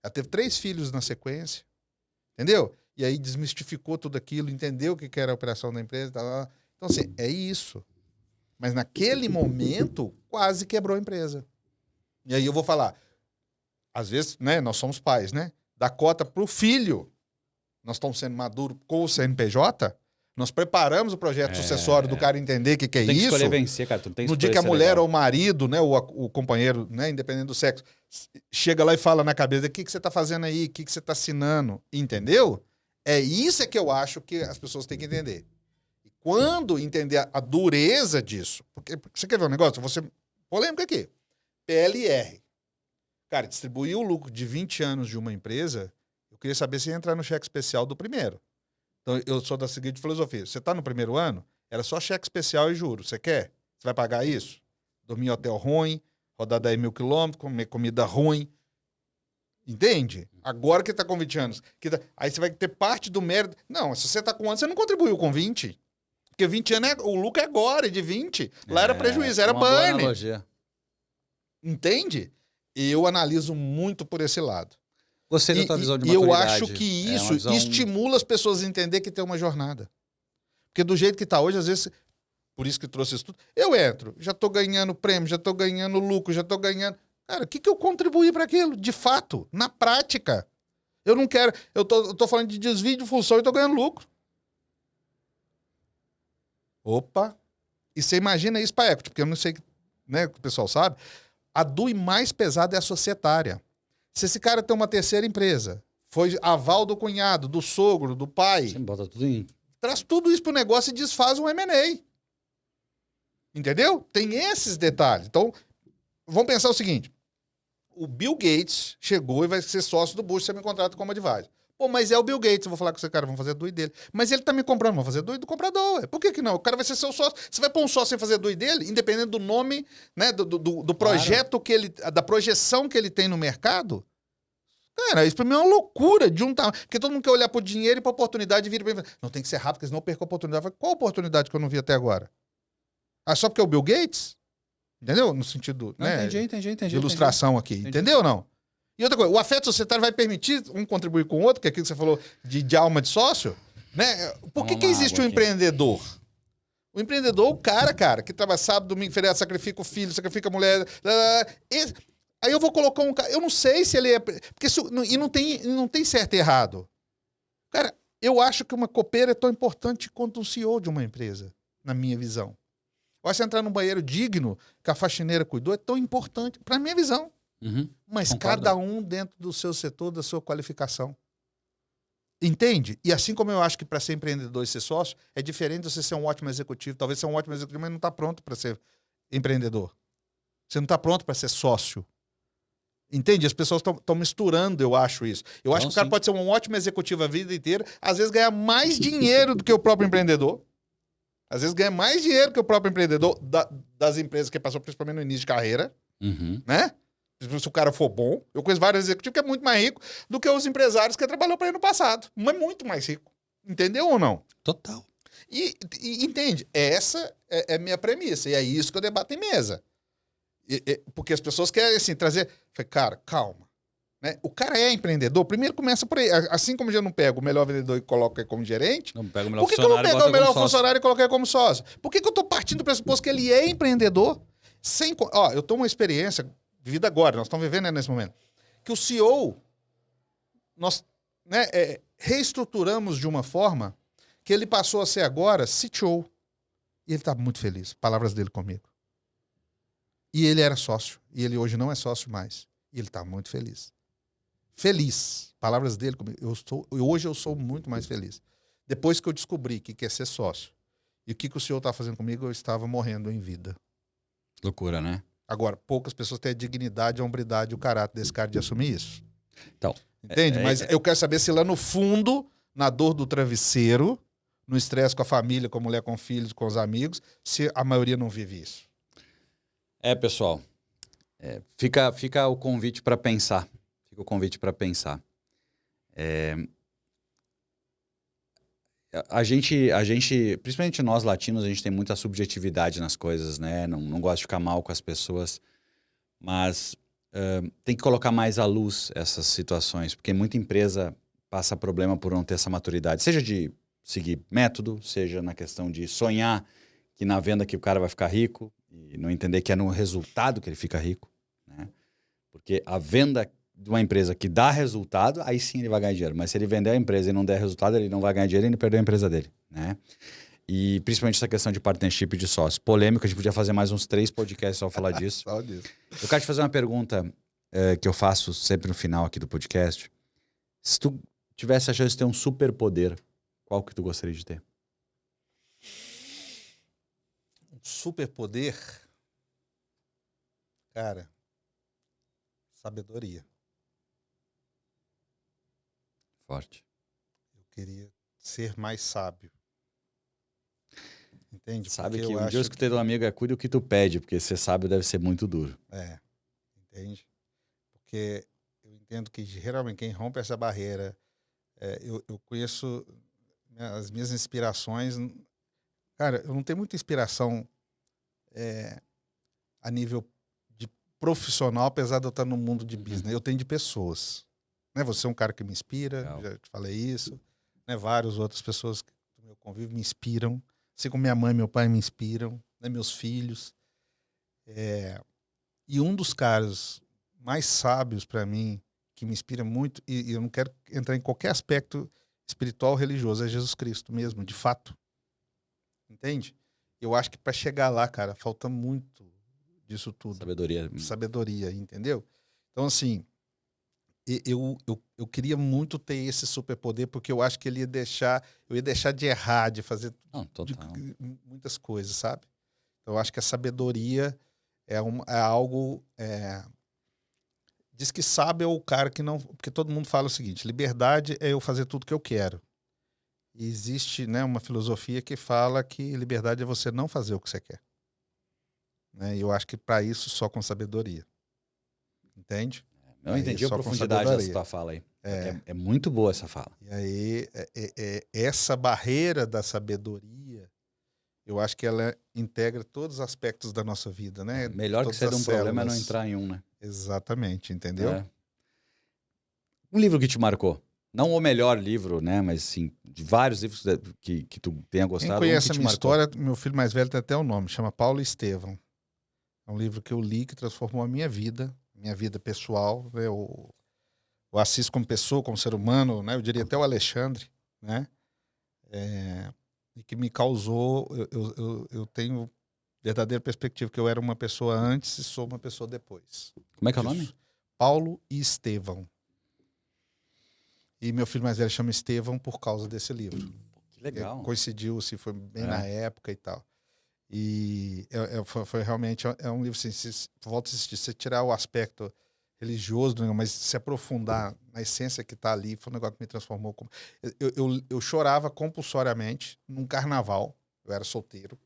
Ela teve 3 filhos na sequência, entendeu? E aí desmistificou tudo aquilo, entendeu o que era a operação da empresa. Tá. Então, assim, é isso. Mas naquele momento, quase quebrou a empresa. E aí eu vou falar, às vezes, né, nós somos pais, né? Da cota pro filho, nós estamos sendo maduros com o CNPJ, nós preparamos o projeto sucessório do cara entender o que é isso. Tem que escolher vencer, cara. Tu não tem que no dia que a mulher ou o marido, né, o companheiro, né, independente do sexo, chega lá e fala na cabeça, o que você está fazendo aí? O que você está assinando? Entendeu? É isso que eu acho que as pessoas têm que entender. E quando entender a dureza disso, porque você quer ver um negócio? Você polêmica aqui. PLR. Cara, distribuir o lucro de 20 anos de uma empresa, eu queria saber se ia entrar no cheque especial do primeiro. Então, eu sou da seguinte filosofia. Você está no primeiro ano, era só cheque especial e juros. Você quer? Você vai pagar isso? Dormir em hotel ruim, rodar 10 mil quilômetros, comer comida ruim. Entende? Agora que está com 20 anos. Aí você vai ter parte do mérito. Não, se você está com 1 ano, você não contribuiu com 20. Porque 20 anos, o lucro é agora, de 20. Lá era prejuízo, era burn. Entende? Eu analiso muito por esse lado. Gostei da tua visão de maturidade. E eu maturidade. acho que isso estimula as pessoas a entender que tem uma jornada. Porque do jeito que está hoje, às vezes, por isso que trouxe isso tudo, eu entro, já estou ganhando prêmio, já estou ganhando lucro, já estou ganhando... Cara, o que eu contribuí para aquilo? De fato, na prática. Eu não quero... Eu tô falando de desvio de função e tô ganhando lucro. Opa! E você imagina isso para equity, porque eu não sei, né, o que o pessoal sabe. A DUI mais pesada é a societária. Se esse cara tem uma terceira empresa, foi aval do cunhado, do sogro, do pai... Você bota tudo em... Traz tudo isso pro negócio e desfaz um M&A. Entendeu? Tem esses detalhes. Então, vamos pensar o seguinte. O Bill Gates chegou e vai ser sócio do Bush, você me contrata como advisor. Pô, mas é o Bill Gates, eu vou falar com esse cara, vamos fazer DUI dele. Mas ele tá me comprando, vamos fazer DUI do comprador. Ué. Por que não? O cara vai ser seu sócio. Você vai pôr um sócio sem fazer DUI dele, independente do nome, né, do projeto que ele, da projeção que ele tem no mercado? Cara, isso pra mim é uma loucura de um tamanho. Porque todo mundo quer olhar pro dinheiro e pra oportunidade e vira pra mim. Não, tem que ser rápido, porque senão eu perco a oportunidade. Falo, qual oportunidade que eu não vi até agora? Ah, só porque é o Bill Gates? Entendeu? No sentido, Não, né? entendi. De ilustração aqui. Entendi. Entendeu ou não? E outra coisa, o afeto societário vai permitir um contribuir com o outro, que é aquilo que você falou de alma de sócio, né? Por que existe um empreendedor? O empreendedor, o cara, que trabalha sábado, domingo, feriado, sacrifica o filho, sacrifica a mulher. Aí eu vou colocar um cara. Eu não sei se ele é. Porque e não tem certo e errado. Cara, eu acho que uma copeira é tão importante quanto um CEO de uma empresa, na minha visão. Você entrar num banheiro digno, que a faxineira cuidou, é tão importante, pra minha visão. Uhum. Mas Concordo. cada um dentro do seu setor, da sua qualificação. Entende? E assim como eu acho que para ser empreendedor e ser sócio, é diferente de você ser um ótimo executivo. Talvez ser um ótimo executivo, mas não está pronto para ser empreendedor. Você não está pronto para ser sócio. Entende? As pessoas estão misturando, eu acho isso. Eu acho que o cara pode ser um ótimo executivo a vida inteira, às vezes ganhar mais dinheiro do que o próprio empreendedor. Às vezes ganha mais dinheiro que o próprio empreendedor das empresas que passou principalmente no início de carreira. Uhum. Né? Se o cara for bom. Eu conheço vários executivos que é muito mais rico do que os empresários que trabalhou para ele no passado. Mas muito mais rico. Entendeu ou não? Total. E entende? Essa é a minha premissa. E é isso que eu debato em mesa. Porque as pessoas querem assim, trazer... Falei, cara, calma. Né? O cara é empreendedor, primeiro começa por aí. Assim como eu não pego o melhor vendedor e coloco ele como gerente, Não pega o melhor por que eu não pego o melhor funcionário e coloco ele como sócio? Por que eu estou partindo do pressuposto que ele é empreendedor? Eu tenho uma experiência de vida agora, nós estamos vivendo nesse momento, que o CEO, nós reestruturamos de uma forma que ele passou a ser agora CTO. E ele está muito feliz. Palavras dele comigo. E ele era sócio. E ele hoje não é sócio mais. E ele está muito feliz. Feliz. Palavras dele comigo. Hoje eu sou muito mais feliz. Depois que eu descobri que quer ser sócio. E o que o senhor está fazendo comigo, eu estava morrendo em vida. Loucura, né? Agora, poucas pessoas têm a dignidade, a hombridade e o caráter desse cara de assumir isso. Então, entende? Mas eu quero saber se lá no fundo, na dor do travesseiro, no estresse com a família, com a mulher, com filhos, com os amigos, se a maioria não vive isso. Pessoal, fica o convite para pensar. Fica o convite para pensar. A gente, principalmente nós latinos, a gente tem muita subjetividade nas coisas, né? Não gosta de ficar mal com as pessoas, mas tem que colocar mais à luz essas situações, porque muita empresa passa problema por não ter essa maturidade, seja de seguir método, seja na questão de sonhar que na venda que o cara vai ficar rico e não entender que é no resultado que ele fica rico, né? Porque a venda de uma empresa que dá resultado, aí sim ele vai ganhar dinheiro. Mas se ele vender a empresa e não der resultado, ele não vai ganhar dinheiro e ele perdeu a empresa dele, né? E principalmente essa questão de partnership de sócio. Polêmico, a gente podia fazer mais uns 3 podcasts só falar disso. Só disso. Eu quero te fazer uma pergunta que eu faço sempre no final aqui do podcast. Se tu tivesse a chance de ter um superpoder, qual que tu gostaria de ter? Um superpoder? Cara, sabedoria. Forte. Eu queria ser mais sábio. Entende? Sabe porque que um dia eu escutei de um amigo, cuida o que tu pede, porque ser sábio deve ser muito duro. Entende? Porque eu entendo que geralmente quem rompe essa barreira, eu conheço as minhas inspirações. Cara, eu não tenho muita inspiração a nível de profissional, apesar de eu estar no mundo de business. Eu tenho de pessoas. Né? Você é um cara que me inspira, Legal. já te falei isso. Né? Várias outras pessoas do meu convívio me inspiram. Assim como minha mãe e meu pai me inspiram, né? Meus filhos. E um dos caras mais sábios para mim, que me inspira muito, e eu não quero entrar em qualquer aspecto espiritual ou religioso, é Jesus Cristo mesmo, de fato. Entende? Eu acho que para chegar lá, cara, falta muito disso tudo. Sabedoria. Sabedoria, entendeu? Então, assim, eu queria muito ter esse superpoder, porque eu acho que eu ia deixar de errar, de fazer Não, total. muitas coisas, sabe? Então, eu acho que a sabedoria é algo. Diz que sábio é o cara que não. Porque todo mundo fala o seguinte: liberdade é eu fazer tudo que eu quero. E existe, né, uma filosofia que fala que liberdade é você não fazer o que você quer. Né? E eu acho que para isso só com sabedoria. Entende? Eu entendi a profundidade dessa tua fala aí. É muito boa essa fala. E aí, essa barreira da sabedoria, eu acho que ela integra todos os aspectos da nossa vida, né? Melhor Todas que sair de as um problema é não células. entrar em um, né? Exatamente, entendeu? É. Um livro que te marcou. Não o melhor livro, né? Mas sim, de vários livros que tu tenha gostado. Quem conhece que a te minha marcou. história, meu filho mais velho tem até o nome, chama Paulo Estevão. É um livro que eu li que transformou a minha vida pessoal. Né? O Assis como pessoa, como ser humano, né? Eu diria até o Alexandre, né? E que me causou, eu tenho verdadeira perspectiva que eu era uma pessoa antes e sou uma pessoa depois. Como é que é o nome? Paulo e Estevão. E meu filho mais velho chama Estevão por causa desse livro. Que legal. Coincidiu, se foi bem na época e tal. E foi realmente um livro assim, volta a assistir, você tirar o aspecto religioso, mas se aprofundar na essência que está ali, foi um negócio que me transformou. Eu chorava compulsoriamente num carnaval, eu era solteiro,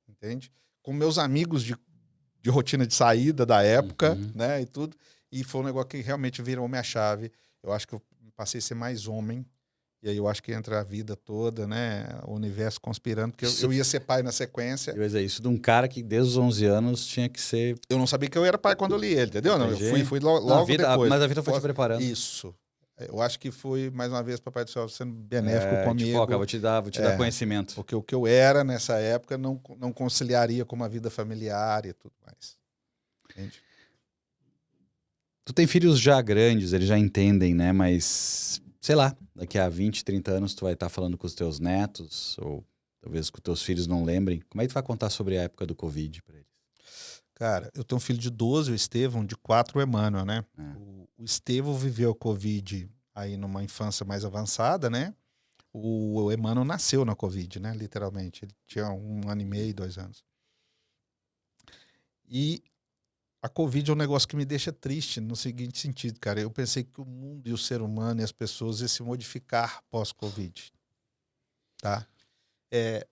entende? Com meus amigos de rotina de saída da época, né, e tudo, e foi um negócio que realmente virou minha chave. Eu acho que eu passei a ser mais homem. E aí eu acho que entra a vida toda, né? O universo conspirando, porque eu ia ser pai na sequência. Eu ia dizer, isso de um cara que desde os 11 anos tinha que ser... Eu não sabia que eu era pai quando eu li ele, entendeu? Não, eu fui logo depois. Mas a vida foi te preparando. Isso. Eu acho que fui, mais uma vez, Papai do Céu sendo benéfico comigo. Tipo, ó, vou te dar conhecimento. Porque o que eu era nessa época não conciliaria com uma vida familiar e tudo mais. Entende? Tu tem filhos já grandes, eles já entendem, né? Mas, sei lá, daqui a 20, 30 anos tu vai estar falando com os teus netos, ou talvez com os teus filhos não lembrem. Como é que tu vai contar sobre a época do Covid para eles? Cara, eu tenho um filho de 12, o Estevão, de 4, o Emmanuel, né? O Estevão viveu a Covid aí numa infância mais avançada, né? O Emmanuel nasceu na Covid, né? Literalmente. Ele tinha 1 ano e meio, 2 anos. E a Covid é um negócio que me deixa triste no seguinte sentido, cara. Eu pensei que o mundo e o ser humano e as pessoas iam se modificar pós-Covid. Tá?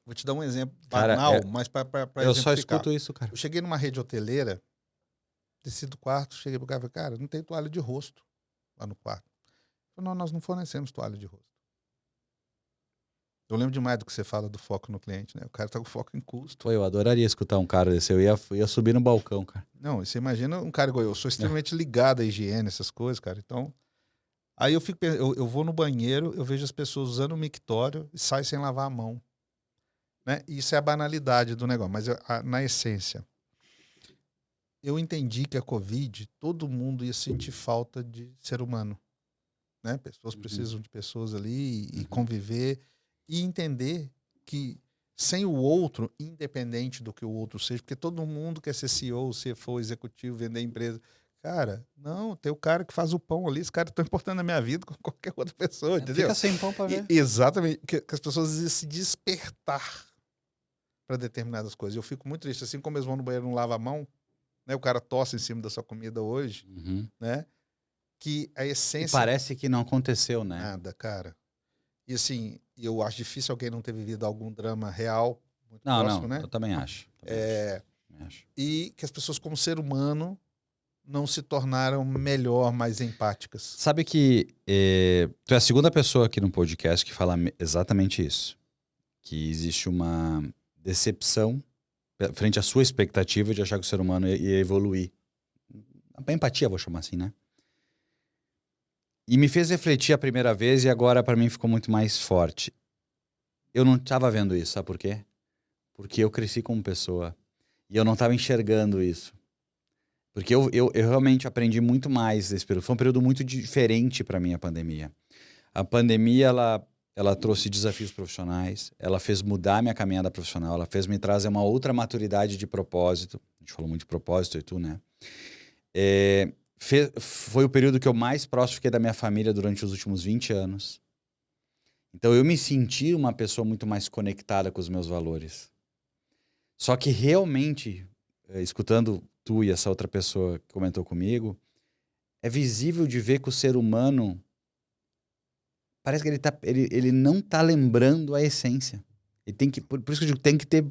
Vou te dar um exemplo banal, mas para eu só escuto isso, cara. Eu cheguei numa rede hoteleira, desci do quarto, cheguei pro cara e falei, cara, não tem toalha de rosto lá no quarto. Eu falei, não, nós não fornecemos toalha de rosto. Eu lembro demais do que você fala do foco no cliente, né? O cara tá com foco em custo. Pô, eu adoraria escutar um cara desse. Eu ia subir no balcão, cara. Não, você imagina um cara igual eu. Eu sou extremamente ligado à higiene, essas coisas, cara. Então, aí eu vou no banheiro, eu vejo as pessoas usando o mictório e saem sem lavar a mão. Né? Isso é a banalidade do negócio, mas na essência, eu entendi que a Covid, todo mundo ia sentir falta de ser humano. Né? Pessoas precisam de pessoas ali e conviver e entender que sem o outro, independente do que o outro seja, porque todo mundo quer ser CEO, CFO, executivo, vender empresa. Cara, não, tem o cara que faz o pão ali, esse cara é tão importante na minha vida como qualquer outra pessoa, entendeu? Fica sem pão pra ver. Exatamente, que as pessoas iam se despertar para determinadas coisas. Eu fico muito triste, assim como eles vão no banheiro e não lavam a mão, né? O cara tosse em cima da sua comida hoje, né? Que a essência... E parece que não aconteceu, né? Nada, cara. E assim, eu acho difícil alguém não ter vivido algum drama real muito próximo, né? Eu também acho. E que as pessoas, como ser humano, não se tornaram melhor, mais empáticas. Sabe que tu é a segunda pessoa aqui no podcast que fala exatamente isso. Que existe uma decepção frente à sua expectativa de achar que o ser humano ia evoluir. A empatia, vou chamar assim, né? E me fez refletir a primeira vez e agora para mim ficou muito mais forte. Eu não estava vendo isso, sabe por quê? Porque eu cresci como pessoa e eu não estava enxergando isso. Porque eu realmente aprendi muito mais nesse período. Foi um período muito diferente para mim, a pandemia. A pandemia, ela trouxe desafios profissionais, ela fez mudar minha caminhada profissional, ela fez me trazer uma outra maturidade de propósito. A gente falou muito de propósito e tu, né? Foi o período que eu mais próximo fiquei da minha família durante os últimos 20 anos. Então eu me senti uma pessoa muito mais conectada com os meus valores. Só que realmente, escutando tu e essa outra pessoa que comentou comigo, é visível de ver que o ser humano parece que ele não tá lembrando a essência. Ele tem que, por isso que eu digo, tem que ter...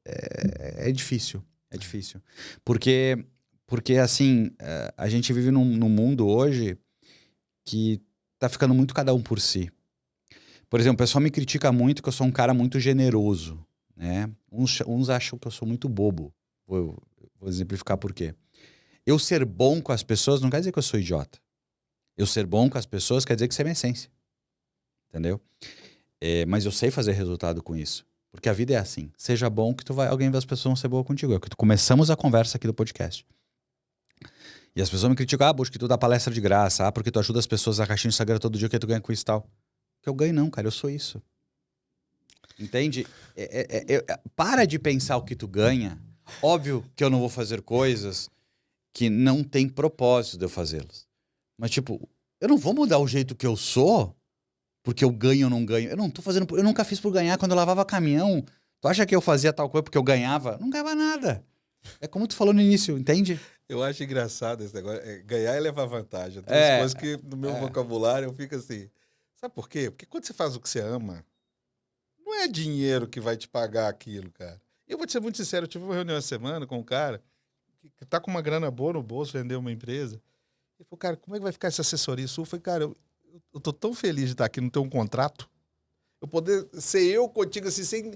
É difícil. É difícil. Porque assim, a gente vive num mundo hoje que tá ficando muito cada um por si. Por exemplo, o pessoal me critica muito que eu sou um cara muito generoso, né? Uns acham que eu sou muito bobo. Vou exemplificar por quê. Eu ser bom com as pessoas não quer dizer que eu sou idiota. Eu ser bom com as pessoas quer dizer que isso é minha essência. Entendeu? Mas eu sei fazer resultado com isso. Porque a vida é assim. Seja bom que alguém das pessoas vão ser boa contigo. É que começamos a conversa aqui do podcast. E as pessoas me criticam, porque tu dá palestra de graça, porque tu ajuda as pessoas a caixinha no Instagram todo dia, que tu ganha com isso e tal. Que eu ganho não, cara, eu sou isso. Entende? Para de pensar o que tu ganha. Óbvio que eu não vou fazer coisas que não tem propósito de eu fazê-las. Mas, tipo, eu não vou mudar o jeito que eu sou porque eu ganho ou não ganho. Eu não tô fazendo... Eu nunca fiz por ganhar. Quando eu lavava caminhão, tu acha que eu fazia tal coisa porque eu ganhava? Não ganhava nada. É como tu falou no início, entende? Eu acho engraçado esse negócio. Ganhar e levar vantagem. Tem umas coisas que no meu vocabulário eu fico assim. Sabe por quê? Porque quando você faz o que você ama, não é dinheiro que vai te pagar aquilo, cara. Eu vou te ser muito sincero, eu tive uma reunião essa semana com um cara que tá com uma grana boa no bolso, vendeu uma empresa. Ele falou, cara, como é que vai ficar essa assessoria sua? Eu falei, cara, eu tô tão feliz de estar aqui, não ter um contrato. Eu poder ser eu contigo, assim, sem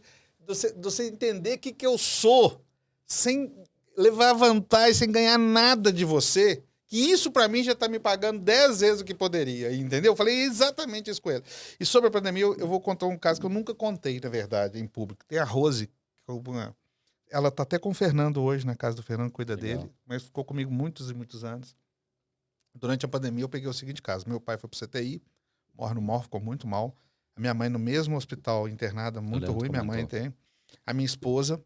você entender o que eu sou, sem levar vantagem, sem ganhar nada de você. Que isso, pra mim, já tá me pagando 10 vezes o que poderia, entendeu? Eu falei exatamente isso com ele. E sobre a pandemia, eu vou contar um caso que eu nunca contei, na verdade, em público. Tem a Rose, ela tá até com o Fernando hoje, na casa do Fernando, cuida dele, mas ficou comigo muitos e muitos anos. Durante a pandemia, eu peguei o seguinte caso. Meu pai foi pro CTI, morre no MOR, ficou muito mal. A minha mãe no mesmo hospital, internada, muito ruim. Minha mãe tem. A minha esposa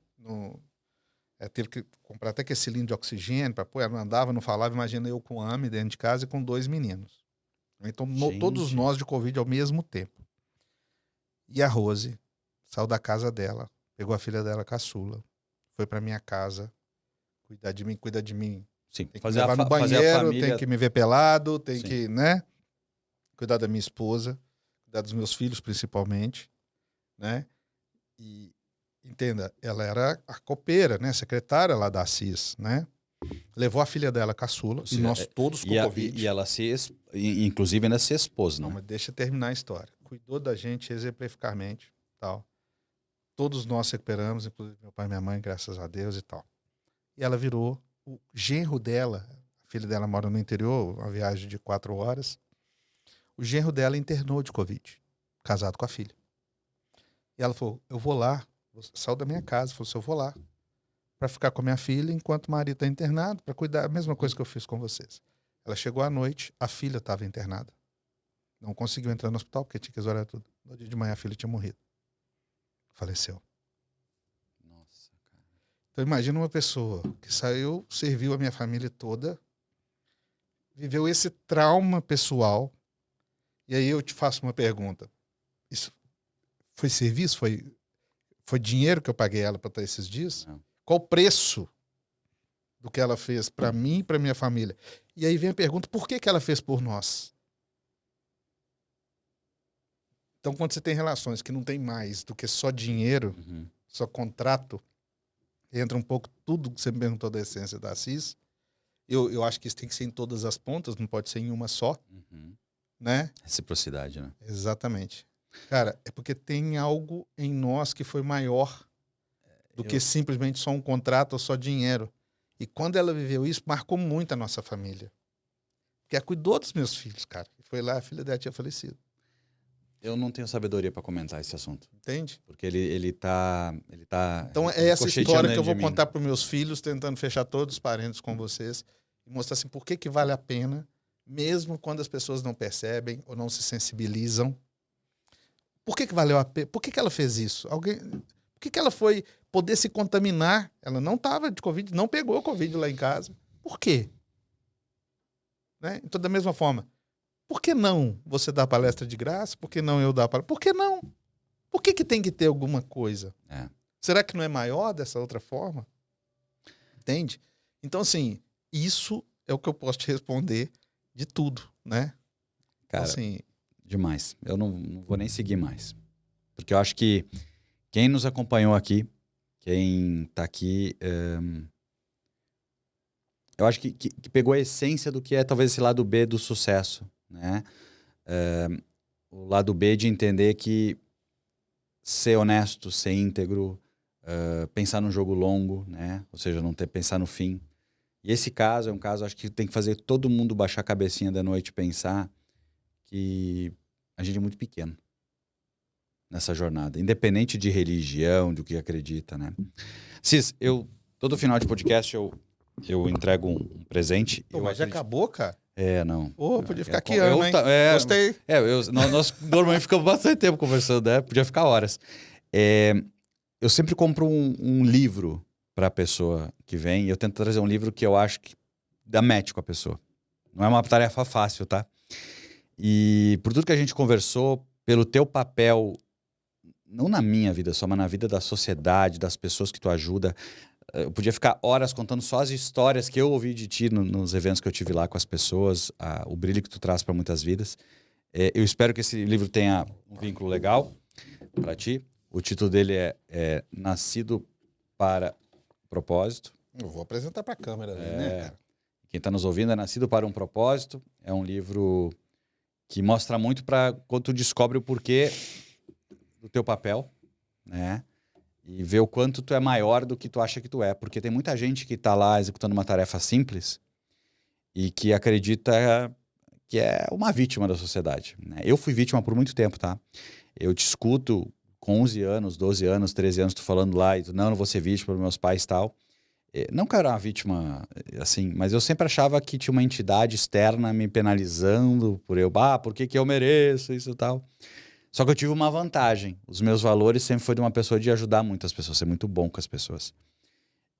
teve que comprar até que esse cilindro de oxigênio para pôr. Ela não andava, não falava. Imagina eu com AME dentro de casa e com 2 meninos. Então, todos nós de Covid ao mesmo tempo. E a Rose saiu da casa dela, pegou a filha dela, caçula, foi para minha casa, cuidar de mim, cuida de mim. Sim, tem que me levar no banheiro, família... tem que me ver pelado, tem que, né? Cuidar da minha esposa, cuidar dos meus filhos, principalmente, né? E, entenda, ela era a copeira, né? Secretária lá da Assis, né? Levou a filha dela, caçula, e nós todos com Covid. E ela inclusive ainda se expôs, né? Não, mas deixa eu terminar a história. Cuidou da gente exemplificarmente, tal. Todos nós recuperamos, inclusive meu pai e minha mãe, graças a Deus e tal. E ela virou o genro dela, a filha dela mora no interior, uma viagem de 4 horas. O genro dela internou de Covid, casado com a filha. E ela falou, eu vou lá, saiu da minha casa, falou assim, eu vou lá para ficar com a minha filha enquanto o marido está internado, para cuidar, a mesma coisa que eu fiz com vocês. Ela chegou à noite, a filha estava internada. Não conseguiu entrar no hospital, porque tinha que isolar tudo. No dia de manhã a filha tinha morrido. Faleceu. Nossa, cara. Então imagina uma pessoa que saiu, serviu a minha família toda, viveu esse trauma pessoal, e aí eu te faço uma pergunta. Isso foi serviço? Foi dinheiro que eu paguei ela para estar esses dias? Não. Qual o preço do que ela fez para mim e para minha família? E aí vem a pergunta, por que ela fez por nós? Então, quando você tem relações que não tem mais do que só dinheiro, só contrato, entra um pouco tudo que você me perguntou da essência da Assis. Eu acho que isso tem que ser em todas as pontas, não pode ser em uma só. Né? Reciprocidade, né? Exatamente. Cara, é porque tem algo em nós que foi maior do que simplesmente só um contrato ou só dinheiro. E quando ela viveu isso, marcou muito a nossa família. Porque ela cuidou dos meus filhos, cara. Foi lá, a filha dela tinha falecido. Eu não tenho sabedoria para comentar esse assunto. Entende? Porque ele tá Então é essa história que eu vou mim. contar para meus filhos, tentando fechar todos os parentes com vocês e mostrar assim por que vale a pena, mesmo quando as pessoas não percebem ou não se sensibilizam. Por que valeu a pena? Por que ela fez isso? Por que ela foi poder se contaminar? Ela não estava de Covid, não pegou Covid lá em casa. Por quê? Né? Então, da mesma forma, por que não você dar palestra de graça? Por que não eu dar palestra? Por que não? Por que tem que ter alguma coisa? Será que não é maior dessa outra forma? Entende? Então, assim, isso é o que eu posso te responder de tudo, né? Cara, então, assim, demais. Eu não vou nem seguir mais. Porque eu acho que quem nos acompanhou aqui, quem tá aqui, eu acho que pegou a essência do que é talvez esse lado B do sucesso, né? O lado B de entender que ser honesto, ser íntegro, pensar num jogo longo, né? Ou seja, não pensar no fim. E esse caso é um caso, acho que tem que fazer todo mundo baixar a cabecinha da noite e pensar que a gente é muito pequeno nessa jornada, independente de religião, do que acredita, né? Cis, todo final de podcast eu entrego um presente. Pô, mas já acabou, cara? Não. Podia ficar aqui ano, hein? Gostei. Nós normalmente ficamos bastante tempo conversando, né? Podia ficar horas. Eu sempre compro um livro para a pessoa que vem, e eu tento trazer um livro que eu acho que dá match com a pessoa. Não é uma tarefa fácil, tá? E por tudo que a gente conversou, pelo teu papel, não na minha vida só, mas na vida da sociedade, das pessoas que tu ajuda, eu podia ficar horas contando só as histórias que eu ouvi de ti nos eventos que eu tive lá com as pessoas, o brilho que tu traz para muitas vidas. Eu espero que esse livro tenha um vínculo legal para ti. O título dele é Nascido para Propósito. Eu vou apresentar para a câmera, né, cara? Quem está nos ouvindo é Nascido para um Propósito. É um livro que mostra muito para quando tu descobre o porquê do teu papel, né? E ver o quanto tu é maior do que tu acha que tu é. Porque tem muita gente que está lá executando uma tarefa simples e que acredita que é uma vítima da sociedade, né? Eu fui vítima por muito tempo, tá? Eu te escuto com 11 anos, 12 anos, 13 anos, tu falando lá e tu, não vou ser vítima dos meus pais e tal. Não que eu era uma vítima, assim, mas eu sempre achava que tinha uma entidade externa me penalizando por por que eu mereço isso e tal. Só que eu tive uma vantagem. Os meus valores sempre foi de uma pessoa de ajudar muitas pessoas, ser muito bom com as pessoas.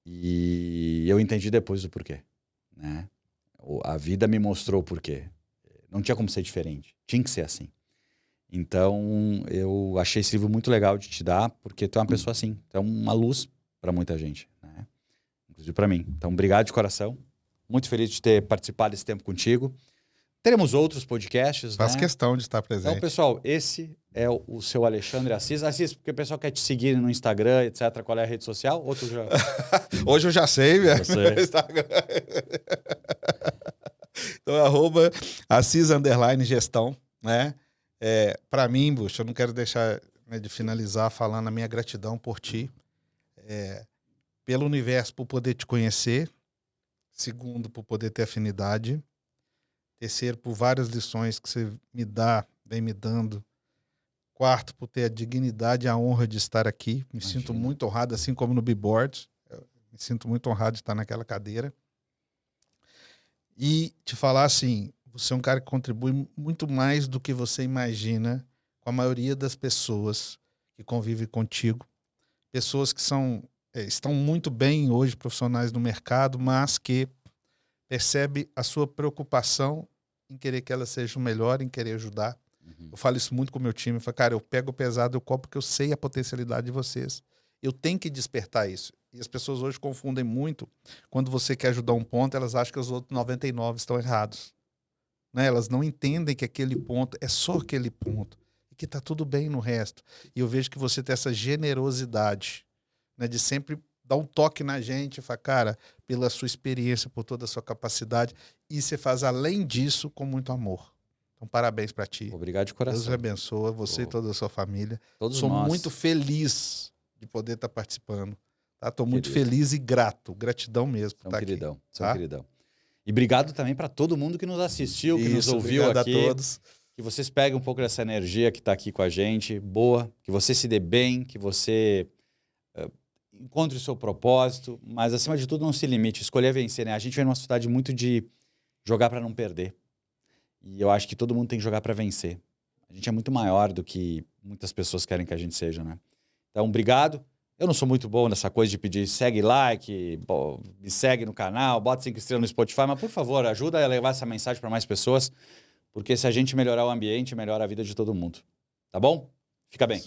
E eu entendi depois o porquê, né? A vida me mostrou o porquê. Não tinha como ser diferente. Tinha que ser assim. Então, eu achei esse livro muito legal de te dar, porque tu é uma pessoa assim. Tu é uma luz para muita gente, né? Inclusive para mim. Então, obrigado de coração. Muito feliz de ter participado desse tempo contigo. Teremos outros podcasts, Faz né? questão de estar presente. Então, pessoal, esse é o seu Alexandre Assis. Assis, porque o pessoal quer te seguir no Instagram, etc. Qual é a rede social? Outro já... Hoje eu já sei, velho. Instagram. Então, @Assis_gestão, né? Para mim, Buxa, eu não quero deixar de finalizar falando a minha gratidão por ti, pelo universo, por poder te conhecer. Segundo, por poder ter afinidade. Terceiro, por várias lições que você vem me dando. Quarto, por ter a dignidade e a honra de estar aqui. Me sinto muito honrado, assim como no Bboard. Me sinto muito honrado de estar naquela cadeira. E te falar assim, você é um cara que contribui muito mais do que você imagina com a maioria das pessoas que convivem contigo. Pessoas que estão muito bem hoje, profissionais no mercado, mas que percebe a sua preocupação em querer que ela seja o melhor, em querer ajudar. Eu falo isso muito com o meu time. Eu falo, cara, eu pego pesado, eu cobro porque eu sei a potencialidade de vocês. Eu tenho que despertar isso. E as pessoas hoje confundem muito. Quando você quer ajudar um ponto, elas acham que os outros 99 estão errados. Né? Elas não entendem que aquele ponto é só aquele ponto. E que está tudo bem no resto. E eu vejo que você tem essa generosidade, né, de sempre dar um toque na gente e falar, cara, pela sua experiência, por toda a sua capacidade. E você faz, além disso, com muito amor. Então, parabéns para ti. Obrigado de coração. Deus abençoe você e toda a sua família. Todos Sou nós. muito feliz de poder estar participando. Estou muito feliz e grato. Gratidão mesmo por estar queridão, aqui. São queridão. E obrigado também para todo mundo que nos assistiu, que nos ouviu aqui. A todos. que vocês peguem um pouco dessa energia que está aqui com a gente, boa, que você se dê bem, que você encontre o seu propósito, mas acima de tudo não se limite, escolher vencer, né? A gente vem numa sociedade muito de jogar para não perder. E eu acho que todo mundo tem que jogar para vencer. A gente é muito maior do que muitas pessoas querem que a gente seja, né? Então, obrigado. Eu não sou muito bom nessa coisa de pedir segue, like, me segue no canal, bota 5 estrelas no Spotify, mas por favor, ajuda a levar essa mensagem para mais pessoas, porque se a gente melhorar o ambiente, melhora a vida de todo mundo. Tá bom? Fica bem.